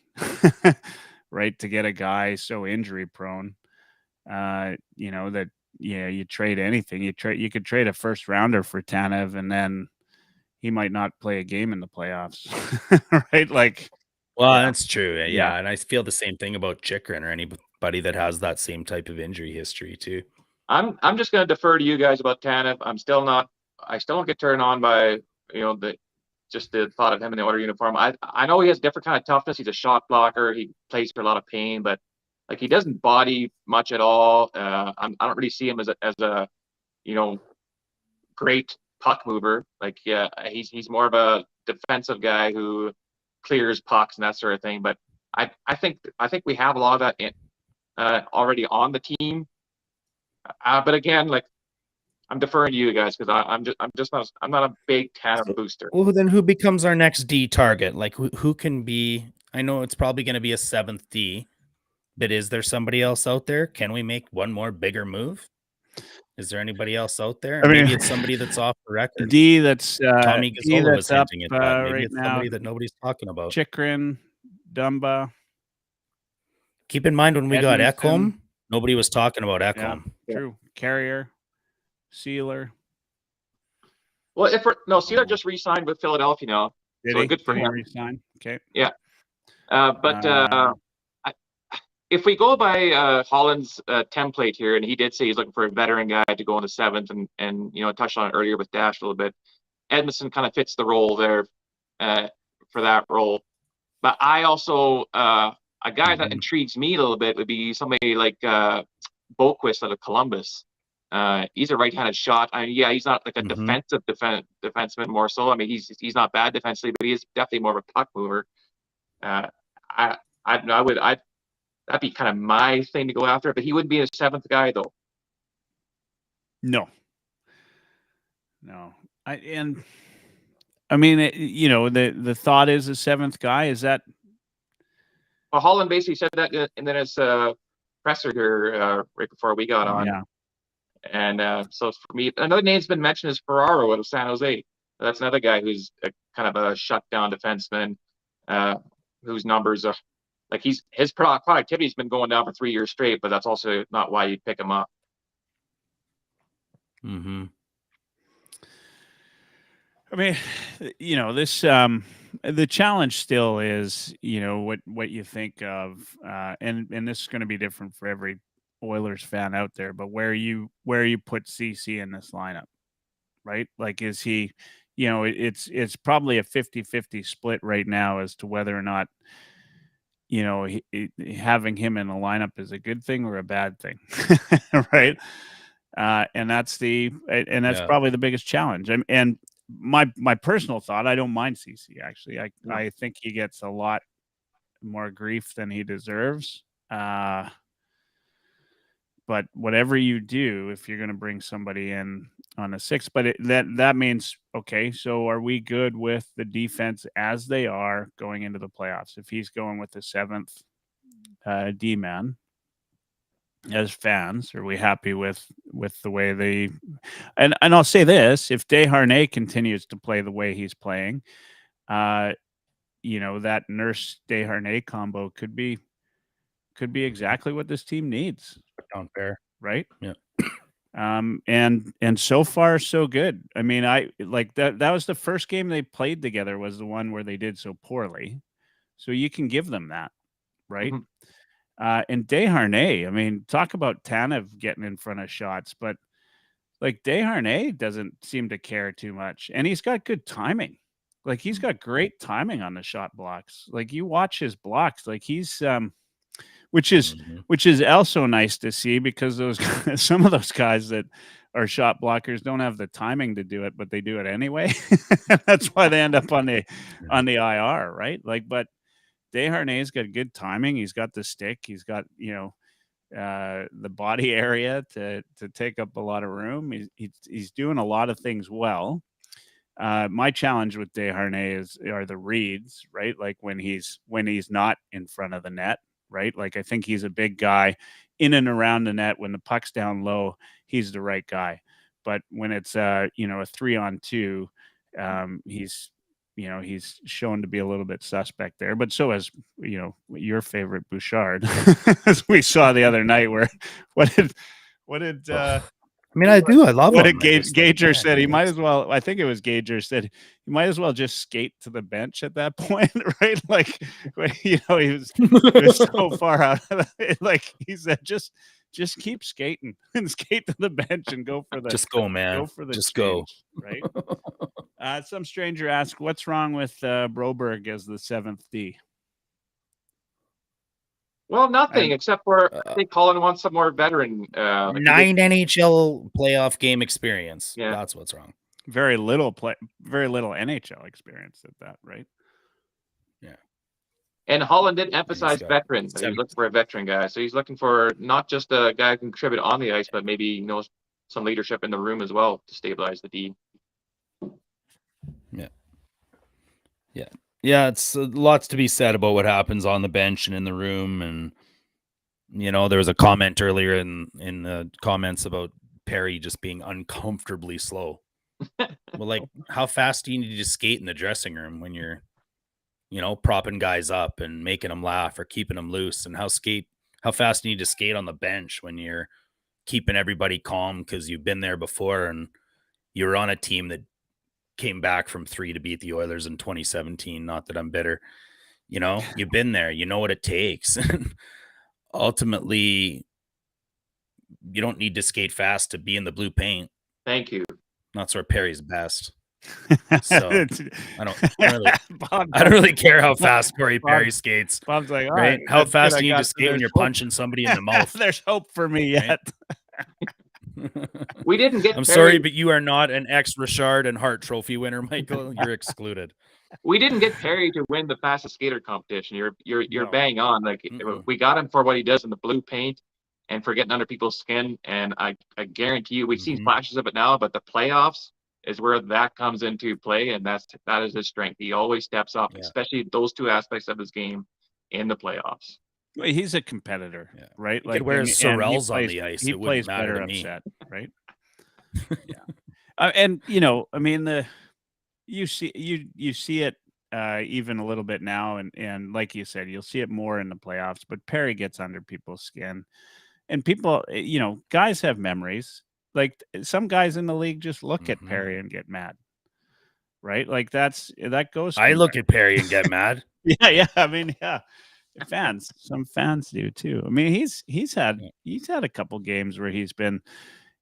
Speaker 3: right? To get a guy so injury prone, that you trade anything. You could trade a first rounder for Tanev, and then he might not play a game in the playoffs, right? Like,
Speaker 4: that's true.
Speaker 3: Yeah.
Speaker 4: And I feel the same thing about Chychrun or anybody that has that same type of injury history too.
Speaker 5: I'm just going to defer to you guys about Tanev. I still don't get turned on by the thought of him in the Oiler uniform. I know he has different kind of toughness. He's a shot blocker. He plays for a lot of pain, but like, he doesn't body much at all. I don't really see him as a great puck mover. Like, yeah, he's more of a defensive guy who clears pucks and that sort of thing. But I think we have a lot of that already on the team. But again, like, I'm deferring to you guys because I'm not a big Tanev booster.
Speaker 4: Well, then who becomes our next D target? Like, who can be? I know it's probably going to be a 7th D, but is there somebody else out there? Can we make one more bigger move? Is there anybody else out there? Maybe it's somebody that's off the record.
Speaker 3: D that's
Speaker 4: Tommy Gazzola was
Speaker 3: up
Speaker 4: hinting at that. Maybe
Speaker 3: right
Speaker 4: it's
Speaker 3: now.
Speaker 4: somebody that nobody's talking about.
Speaker 3: Chychrun, Dumba.
Speaker 4: Keep in mind when we got
Speaker 3: Edmonton.
Speaker 4: Ekholm, nobody was talking about Ekholm.
Speaker 3: Yeah, true. Carrier, Sealer.
Speaker 5: Well, Sealer just re-signed with Philadelphia now. So good for him.
Speaker 3: Re-sign? Okay.
Speaker 5: Yeah. If we go by Holland's template here, and he did say he's looking for a veteran guy to go in the 7th, and touched on it earlier with Dash a little bit, Edmondson kind of fits the role there for that role. But I also a guy that intrigues me a little bit would be somebody like Boquist out of Columbus. He's a right-handed shot. I mean, yeah, he's not like a defensive defenseman more so. I mean, he's not bad defensively, but he is definitely more of a puck mover. That'd be kind of my thing to go after, but he wouldn't be a 7th guy though.
Speaker 3: No. I mean, the thought is a 7th guy. Is that?
Speaker 5: Well, Holland basically said that, and then his presser here right before we got on.
Speaker 3: Yeah.
Speaker 5: And so for me, another name's been mentioned is Ferraro out of San Jose. That's another guy who's kind of a shutdown defenseman, whose numbers are like his productivity's been going down for 3 years straight, but that's also not why you'd pick him up.
Speaker 3: I mean, this the challenge still is, what you think of, and this is going to be different for every Oilers fan out there, but where you put CC in this lineup, right? Like, is he, it's probably a 50-50 split right now as to whether or not, having him in the lineup is a good thing or a bad thing, right? And that's probably the biggest challenge. And my personal thought, I don't mind CC actually. I think he gets a lot more grief than he deserves. But whatever you do, if you're going to bring somebody in on a 6, but that means, okay, so are we good with the defense as they are going into the playoffs? If he's going with the 7th D-man, as fans, are we happy with the way they? And I'll say this: if Desharnais continues to play the way he's playing, that Nurse Desharnais combo could be exactly what this team needs.
Speaker 4: Down fair.
Speaker 3: Right.
Speaker 4: Yeah.
Speaker 3: And so far so good. I mean, I like that was the first game they played together, was the one where they did so poorly. So you can give them that, right? And Desharnais, I mean, talk about Tanev getting in front of shots, but like Desharnais doesn't seem to care too much, and he's got good timing. Like he's got great timing on the shot blocks. Like you watch his blocks, like he's which is also nice to see, because those some of those guys that are shot blockers don't have the timing to do it, but they do it anyway. That's why they end up on the IR, right? Like, but Desharnais's got good timing. He's got the stick. He's got the body area to take up a lot of room. He's doing a lot of things well. My challenge with Desharnais are the reads, right? Like when he's not in front of the net. Right. Like I think he's a big guy in and around the net. When the puck's down low, he's the right guy. But when it's a 3-on-2, he's shown to be a little bit suspect there. But so has, your favorite Bouchard, as we saw the other night, where what did
Speaker 4: I mean, I do. I love
Speaker 3: what
Speaker 4: him.
Speaker 3: Gager said. He might as well. I think it was Gager said he might as well just skate to the bench at that point, right? Like, he was so far out. Like he said, just keep skating and skate to the bench and go for the.
Speaker 4: Just go, man.
Speaker 3: Go for the
Speaker 4: just
Speaker 3: change,
Speaker 4: go.
Speaker 3: Right. Some stranger asked, "What's wrong with Broberg as the 7th D?"
Speaker 5: Well, nothing except for I think Colin wants some more veteran.
Speaker 4: 9 NHL playoff game experience.
Speaker 5: Yeah.
Speaker 4: That's what's wrong.
Speaker 3: Very little NHL experience at that, right?
Speaker 4: Yeah.
Speaker 5: And Holland did emphasize veterans. He's looking for a veteran guy. So he's looking for not just a guy who can contribute on the ice, but maybe knows some leadership in the room as well to stabilize the D.
Speaker 4: Yeah. Yeah. Yeah, it's lots to be said about what happens on the bench and in the room. And, there was a comment earlier in the comments about Perry just being uncomfortably slow. Well, like, how fast do you need to skate in the dressing room when you're, propping guys up and making them laugh or keeping them loose? And how fast do you need to skate on the bench when you're keeping everybody calm because you've been there before and you're on a team that came back from 3 to beat the Oilers in 2017. Not that I'm bitter. You've been there. You know what it takes. Ultimately, you don't need to skate fast to be in the blue paint.
Speaker 5: Thank you.
Speaker 4: That's where Perry's best. So I don't really care how fast Corey Perry skates.
Speaker 3: Bob's like, all
Speaker 4: right? How fast
Speaker 3: do
Speaker 4: do you need to skate when you're punching somebody in the mouth?
Speaker 3: There's hope for me yet.
Speaker 5: We didn't get.
Speaker 4: I'm sorry, but you are not an ex-Richard and Hart Trophy winner, Michael. You're excluded.
Speaker 5: We didn't get Perry to win the fastest skater competition. You're bang on. Like we got him for what he does in the blue paint and for getting under people's skin. And I guarantee you, we've seen flashes of it now, but the playoffs is where that comes into play, and that is his strength. He always steps up, especially those two aspects of his game in the playoffs.
Speaker 3: Well, he's a competitor, right?
Speaker 4: Like wears Sorrells on the ice.
Speaker 3: He plays better
Speaker 4: to me.
Speaker 3: Upset, right? And I mean, you see it even a little bit now, and like you said, you'll see it more in the playoffs. But Perry gets under people's skin, and people, guys have memories. Like some guys in the league just look at Perry and get mad, right? Like that goes.
Speaker 4: I look at Perry and get mad.
Speaker 3: Yeah. I mean, yeah. Some fans do too. I mean, he's had a couple games where he's been,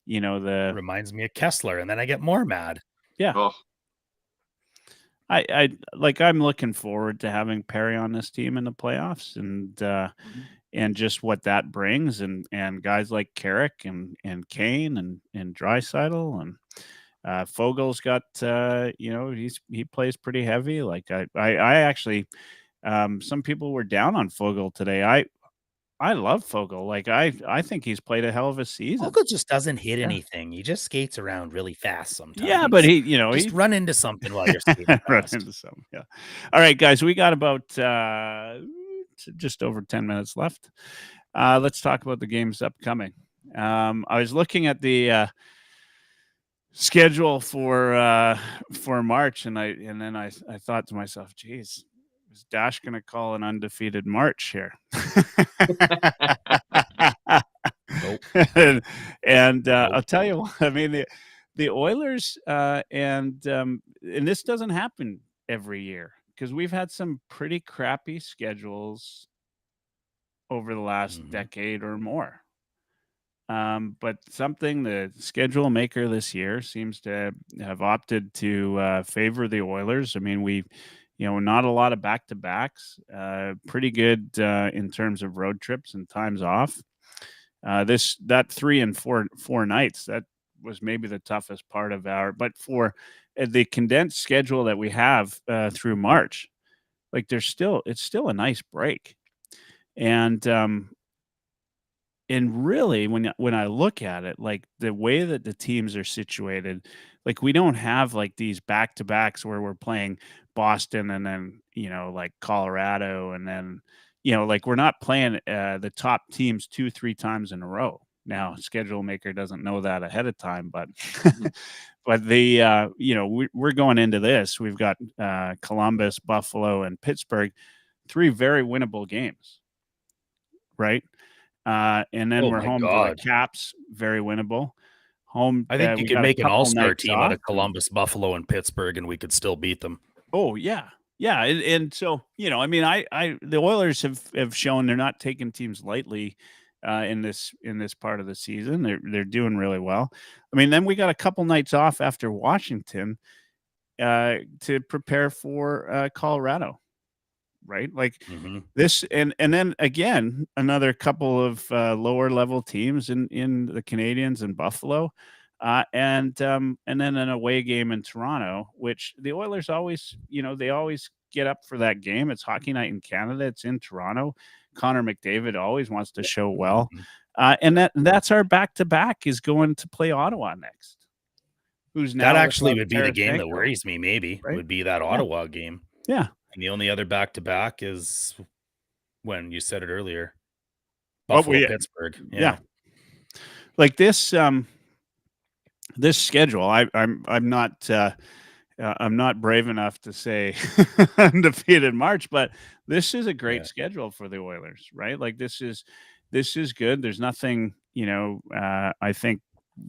Speaker 4: reminds me of Kessler, and then I get more mad.
Speaker 3: Yeah.
Speaker 5: Oh.
Speaker 3: I'm looking forward to having Perry on this team in the playoffs, and just what that brings, and guys like Carrick and Kane and Draisaitl and Fogel's got he plays pretty heavy. Like I actually. Some people were down on Fogel today. I love Fogel. Like I think he's played a hell of a season.
Speaker 4: Fogel just doesn't hit anything. He just skates around really fast sometimes.
Speaker 3: Yeah, but he
Speaker 4: just run into something while you're skating.
Speaker 3: Run into something. Yeah. All right, guys, we got about just over 10 minutes left. Let's talk about the games upcoming. I was looking at the schedule for March, and then I thought to myself, geez. is Dash going to call an undefeated March here?
Speaker 4: Nope.
Speaker 3: and I'll tell you what, I mean, the Oilers, and this doesn't happen every year because we've had some pretty crappy schedules over the last decade or more. But something the schedule maker this year seems to have opted to favor the Oilers. I mean, not a lot of back-to-backs, pretty good in terms of road trips and times off. That 3 and 4 nights, that was maybe the toughest part of but for the condensed schedule that we have through March, like it's still a nice break. And really, when I look at it, like the way that the teams are situated, like we don't have like these back-to-backs where we're playing Boston and then, like Colorado. And then, like we're not playing the top teams 2-3 times in a row. Now, schedule maker doesn't know that ahead of time, but but we're going into this. We've got Columbus, Buffalo, and Pittsburgh, 3 very winnable games, right? And then we're home to the Caps, very winnable. Home.
Speaker 4: I think you could make an all-star team out of Columbus, Buffalo, and Pittsburgh, and we could still beat them.
Speaker 3: Oh yeah. Yeah. And so, I mean, the Oilers have shown they're not taking teams lightly in this part of the season. They're doing really well. I mean, then we got a couple nights off after Washington to prepare for Colorado. Right, like this, and then again another couple of lower level teams in the Canadians and Buffalo, and then an away game in Toronto, which the Oilers always, they always get up for that game. It's hockey night in Canada. It's in Toronto. Connor McDavid always wants to show well, and that's our back-to-back is going to play Ottawa next. Who's now
Speaker 4: that actually would be the game that worries me. Maybe would be that Ottawa game.
Speaker 3: Yeah.
Speaker 4: And the only other back-to-back is when you said it earlier, Buffalo, Pittsburgh.
Speaker 3: Yeah. Like this, this schedule, I'm not brave enough to say undefeated March, but this is a great schedule for the Oilers, right? Like this is good. There's nothing, I think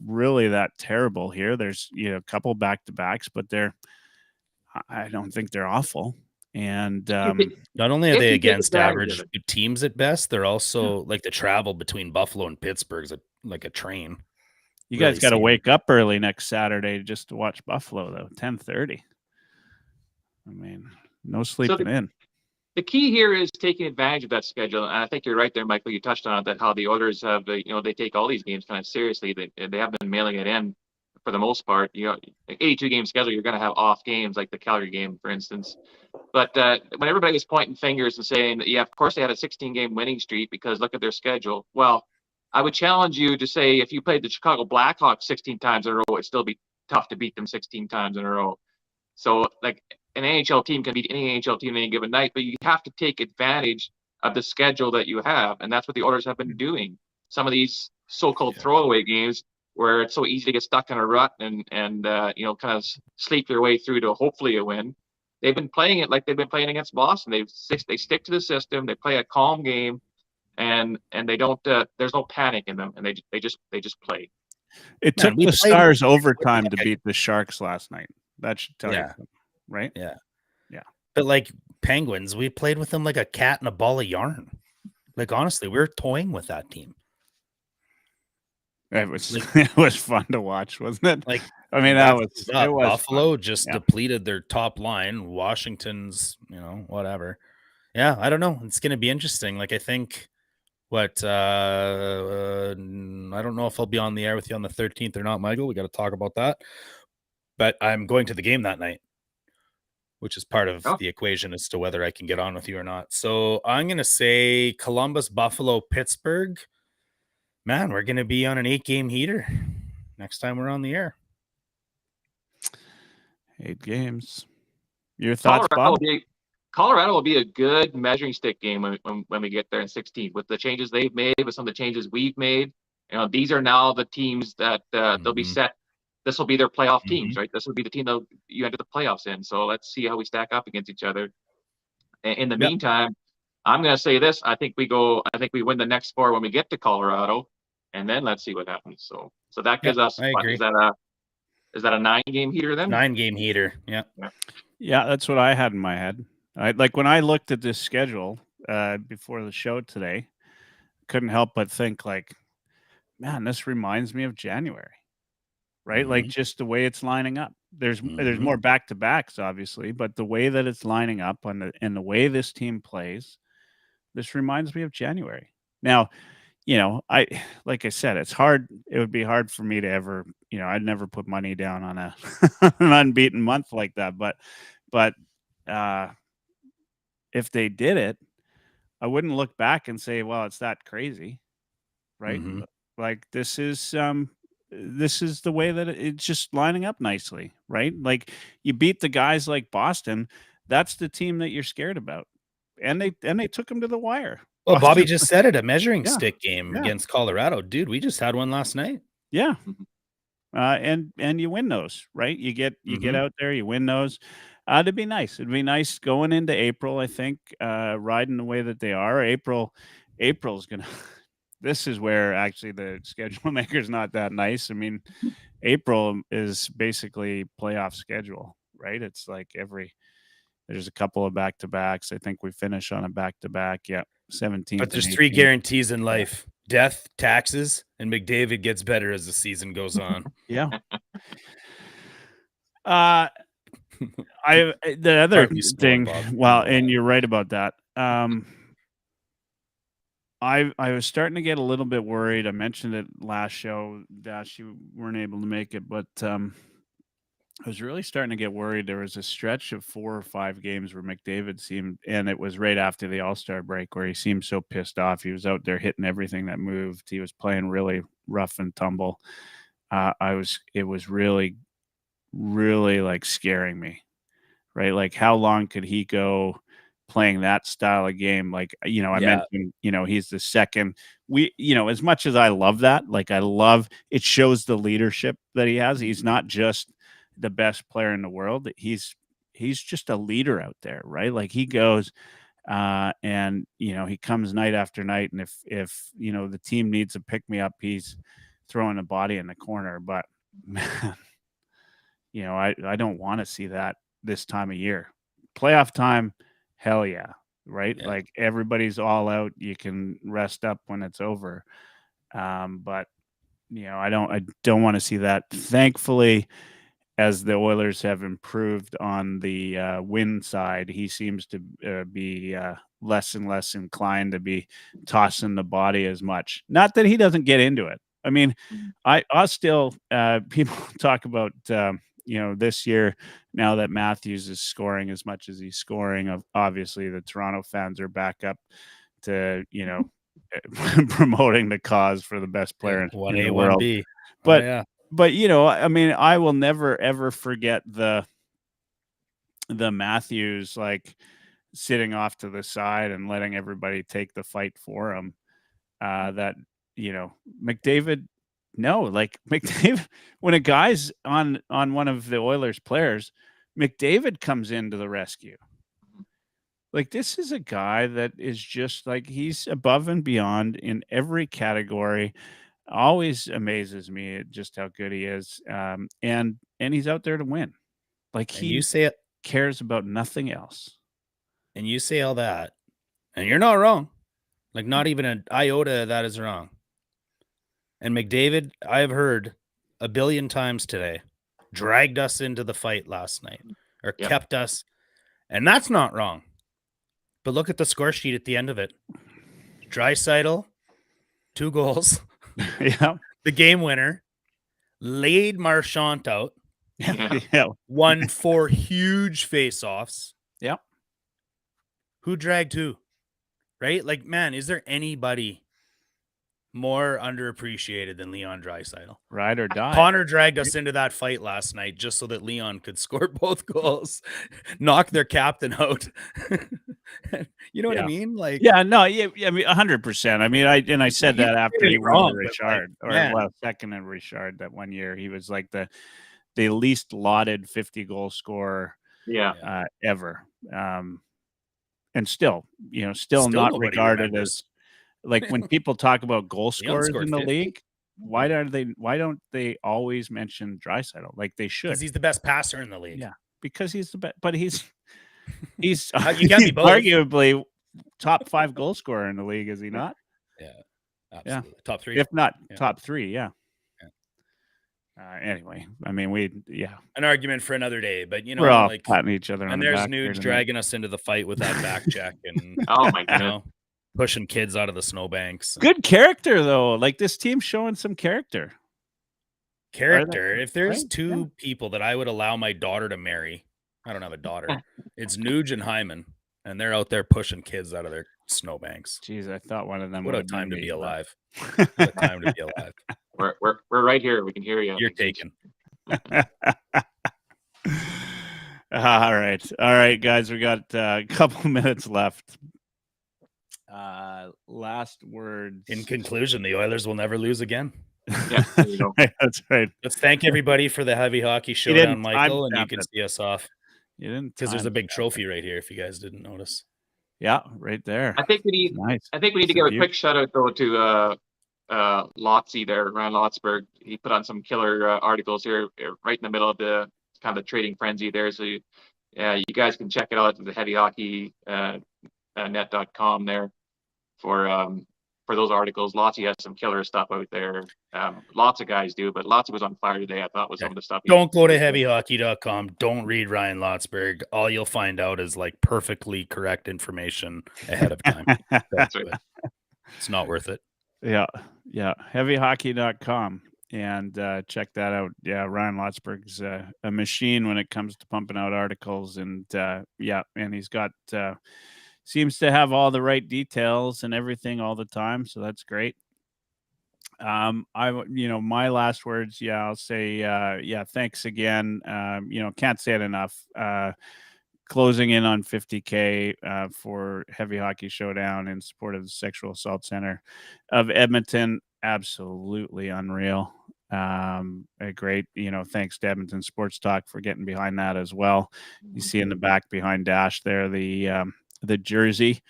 Speaker 3: really that terrible here. There's, a couple back-to-backs, but I don't think they're awful. And
Speaker 4: not only are they against average teams at best, they're also like the travel between Buffalo and Pittsburgh is like a train.
Speaker 3: You guys got to wake up early next Saturday just to watch Buffalo, though. 10:30. I mean, no sleeping in.
Speaker 5: The key here is taking advantage of that schedule, and I think you're right there, Michael. You touched on it, that how the Oilers have, they take all these games kind of seriously. They have been mailing it in for the most part. 82 game schedule, you're going to have off games like the Calgary game, for instance. But when everybody was pointing fingers and saying that, of course they had a 16-game winning streak because look at their schedule. Well, I would challenge you to say if you played the Chicago Blackhawks 16 times in a row, it'd still be tough to beat them 16 times in a row. So, like, an NHL team can beat any NHL team any given night, but you have to take advantage of the schedule that you have, and that's what the Oilers have been doing. Some of these so-called throwaway games where it's so easy to get stuck in a rut and kind of sleep their way through to hopefully a win. They've been playing it like they've been playing against Boston. They stick to the system. They play a calm game, and they don't. There's no panic in them, and they just play.
Speaker 3: It took the Stars overtime to beat the Sharks last night. That should tell you something, right?
Speaker 4: Yeah. But like Penguins, we played with them like a cat and a ball of yarn. Like honestly, we were toying with that team.
Speaker 3: It was fun to watch, wasn't it?
Speaker 4: Like,
Speaker 3: I mean, it was
Speaker 4: Buffalo
Speaker 3: fun.
Speaker 4: just depleted their top line. Washington's, whatever. Yeah, I don't know. It's going to be interesting. Like, I think I don't know if I'll be on the air with you on the 13th or not, Michael. We got to talk about that. But I'm going to the game that night, which is part of the equation as to whether I can get on with you or not. So I'm going to say Columbus, Buffalo, Pittsburgh. Man, we're going to be on an 8-game heater next time we're on the air.
Speaker 3: 8 games. Your thoughts, Bob?
Speaker 5: Colorado will be a good measuring stick game when we get there in 16. With the changes they've made, with some of the changes we've made, these are now the teams that they'll be set. This will be their playoff teams, right? This will be the team that you enter the playoffs in. So let's see how we stack up against each other. In the
Speaker 4: Yep.
Speaker 5: meantime, I'm going to say this. I think we win the next 4 when we get to Colorado, and then let's see what happens. So that gives us,
Speaker 4: I
Speaker 5: what,
Speaker 4: agree.
Speaker 5: is that a 9-game heater then?
Speaker 4: 9-game heater. Yeah.
Speaker 3: Yeah, that's what I had in my head. Like when I looked at this schedule before the show today, couldn't help but think like, man, this reminds me of January, right? Like just the way it's lining up. There's more back-to-backs, obviously, but the way that it's lining up and the way this team plays, this reminds me of January. Now, like I said, it's hard. It would be hard for me to ever, I'd never put money down on an unbeaten month like that. But if they did it, I wouldn't look back and say, well, it's that crazy, right? Like this is the way that it's just lining up nicely, right? Like you beat the guys like Boston. That's the team that you're scared about. And they took them to the wire.
Speaker 4: Well, Bobby
Speaker 3: Boston-
Speaker 4: just said it, a measuring
Speaker 3: Yeah.
Speaker 4: stick game
Speaker 3: Yeah.
Speaker 4: against Colorado. Dude, we just had one last night.
Speaker 3: Yeah. And you win those, right? You get out there, you win those. It'd be nice. It'd be nice going into April, I think, riding the way that they are. April's gonna this is where actually the schedule maker's not that nice. I mean, April is basically playoff schedule, right? It's like there's a couple of back-to-backs. I think we finish on a back-to-back. Yeah, 17.
Speaker 4: But there's 3 guarantees in life: death, taxes, and McDavid gets better as the season goes on.
Speaker 3: Yeah. The other
Speaker 4: Harvey scored,
Speaker 3: thing,
Speaker 4: Bob.
Speaker 3: well, and you're right about that. I was starting to get a little bit worried. I mentioned it last show, Dash, you weren't able to make it, but I was really starting to get worried. There was a stretch of 4 or 5 games where McDavid seemed, and it was right after the All-Star break, where he seemed so pissed off. He was out there hitting everything that moved. He was playing really rough and tumble. It was really, really like scaring me, right? Like how long could he go playing that style of game? Like, I mentioned, he's the second. As much as I love that, like I love it, shows the leadership that he has. He's not just the best player in the world. He's just a leader out there, right? Like he goes and he comes night after night, and if the team needs a pick me up, he's throwing a body in the corner. But man, I don't want to see that this time of year. Playoff time, hell yeah, right?
Speaker 4: Yeah.
Speaker 3: Like everybody's all out. You can rest up when it's over. But I don't want to see that. Thankfully, as the Oilers have improved on the win side, he seems to be less and less inclined to be tossing the body as much. Not that he doesn't get into it. I mean, I still people talk about this year, now that Matthews is scoring as much as he's scoring. Obviously, the Toronto fans are back up to promoting the cause for the best player in the world.
Speaker 4: 1A, 1B.
Speaker 3: But But I mean, I will never ever forget the Matthews like sitting off to the side and letting everybody take the fight for him. That McDavid, no, like McDavid, when a guy's on one of the Oilers players, McDavid comes into the rescue. Like this is a guy that is just like he's above and beyond in every category. Always amazes me at just how good he is, and he's out there to win. Like he cares about nothing else.
Speaker 4: And you say all that, and you're not wrong. Like not even an iota of that is wrong. And McDavid, I have heard a billion times today, dragged us into the fight last night or kept us, and that's not wrong. But look at the score sheet at the end of it. Draisaitl, 2 goals.
Speaker 3: Yeah.
Speaker 4: The game winner, laid Marchand out.
Speaker 3: Yeah.
Speaker 4: Won 4 huge face-offs.
Speaker 3: Yeah.
Speaker 4: Who dragged who? Right? Like, man, is there anybody more underappreciated than Leon Draisaitl?
Speaker 3: Ride or die.
Speaker 4: Connor dragged us into that fight last night just so that Leon could score both goals, knock their captain out. You know what I mean? Like,
Speaker 3: I mean, 100%. I mean, I said that after he won Richard, second in Richard that one year. He was like the least lauded 50-goal scorer ever. and still
Speaker 4: Still
Speaker 3: not
Speaker 4: nobody
Speaker 3: regarded
Speaker 4: remembers.
Speaker 3: as, like, when people talk about goal
Speaker 4: Leon
Speaker 3: scorers
Speaker 4: scored
Speaker 3: in the
Speaker 4: 50.
Speaker 3: league, why don't they always mention Draisaitl? Like they should.
Speaker 4: Because he's the best passer in the league.
Speaker 3: Yeah, because he's the best, but he's
Speaker 4: You can't be both.
Speaker 3: arguably top 5 goal scorer in the league, is he not?
Speaker 4: Yeah, absolutely. Top 3.
Speaker 3: If not
Speaker 4: Yeah.
Speaker 3: top 3, yeah. Anyway, I mean,
Speaker 4: An argument for another day, but
Speaker 3: we're all patting each other on
Speaker 4: and
Speaker 3: the
Speaker 4: there's
Speaker 3: back here
Speaker 4: Nuge
Speaker 3: tonight.
Speaker 4: dragging us into the fight with that back check and
Speaker 5: Oh my God.
Speaker 4: pushing kids out of the snowbanks.
Speaker 3: Good character though. Like this team's showing some character.
Speaker 4: Character. If there's
Speaker 3: right?
Speaker 4: 2 people that I would allow my daughter to marry, I don't have a daughter. It's Nuge and Hyman, and they're out there pushing kids out of their snowbanks.
Speaker 3: Jeez, I thought one of them
Speaker 4: What a
Speaker 3: would
Speaker 4: time to
Speaker 3: me,
Speaker 4: be
Speaker 3: but-
Speaker 4: alive. What a time to be alive.
Speaker 5: We're right here. We can hear you.
Speaker 4: You're taken.
Speaker 3: All right, guys. We got a couple minutes left. Last words.
Speaker 4: In conclusion, the Oilers will never lose again.
Speaker 5: Yeah, there you go.
Speaker 3: That's right.
Speaker 4: Let's thank everybody for the heavy hockey
Speaker 3: didn't
Speaker 4: showdown, Michael, and you
Speaker 3: timestamp
Speaker 4: can
Speaker 3: it.
Speaker 4: see us off
Speaker 3: You didn't,
Speaker 4: because there's a
Speaker 3: time
Speaker 4: big
Speaker 3: that.
Speaker 4: trophy right here. If you guys didn't notice,
Speaker 3: Yeah, right there.
Speaker 5: I think we need
Speaker 3: Nice.
Speaker 5: to give a quick shout out though to Lotzie there, Ryan Lotzberg. He put on some killer articles here right in the middle of the kind of the trading frenzy there. So you guys can check it out at the heavyhockey.net.com there for those articles. Lotzie has some killer stuff out there. Lots of guys do, but Lotzie was on fire today. I thought with some of the stuff.
Speaker 4: don't go to heavyhockey.com. Don't read Ryan Lotzberg. All you'll find out is like perfectly correct information ahead of time.
Speaker 5: That's right.
Speaker 4: It's not worth it.
Speaker 3: Yeah. Heavyhockey.com and check that out. Yeah, Ryan Lotzberg's a machine when it comes to pumping out articles, and and he's got seems to have all the right details and everything all the time, so that's great. My last words, I'll say thanks again. Can't say it enough. Closing in on 50K for Heavy Hockey Showdown in support of the Sexual Assault Center of Edmonton. Absolutely unreal. A great, thanks to Edmonton Sports Talk for getting behind that as well. You see in the back behind Dash there, the jersey.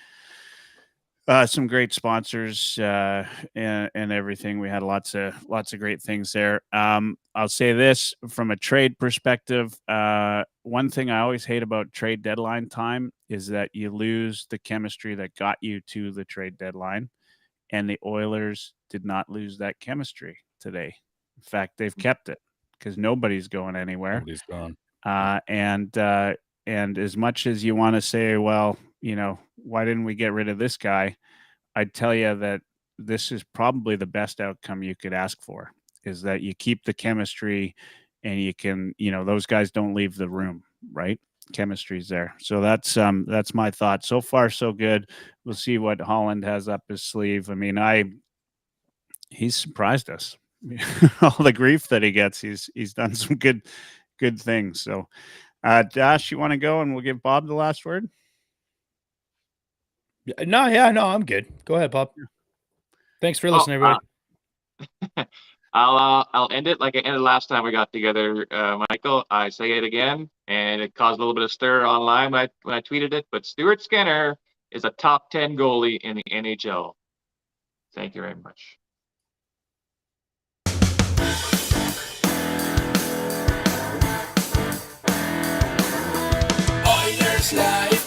Speaker 3: Some great sponsors and everything. We had lots of great things there. I'll say this from a trade perspective. One thing I always hate about trade deadline time is that you lose the chemistry that got you to the trade deadline, and the Oilers did not lose that chemistry today. In fact, they've kept it because nobody's going anywhere.
Speaker 4: Nobody's gone.
Speaker 3: And as much as you want to say, well, why didn't we get rid of this guy? I'd tell you that this is probably the best outcome you could ask for, is that you keep the chemistry and you can, those guys don't leave the room, right? Chemistry's there. So that's my thought. So far, so good. We'll see what Holland has up his sleeve. I mean, he's surprised us. All the grief that he gets, he's done some good things. So, Dash, you want to go and we'll give Bob the last word?
Speaker 4: No, I'm good. Go ahead, Bob. Thanks for listening, everybody.
Speaker 5: I'll end it like I ended last time we got together, Michael. I say it again, and it caused a little bit of stir online when I tweeted it. But Stuart Skinner is a top 10 goalie in the NHL. Thank you very much.
Speaker 1: Oilerslive.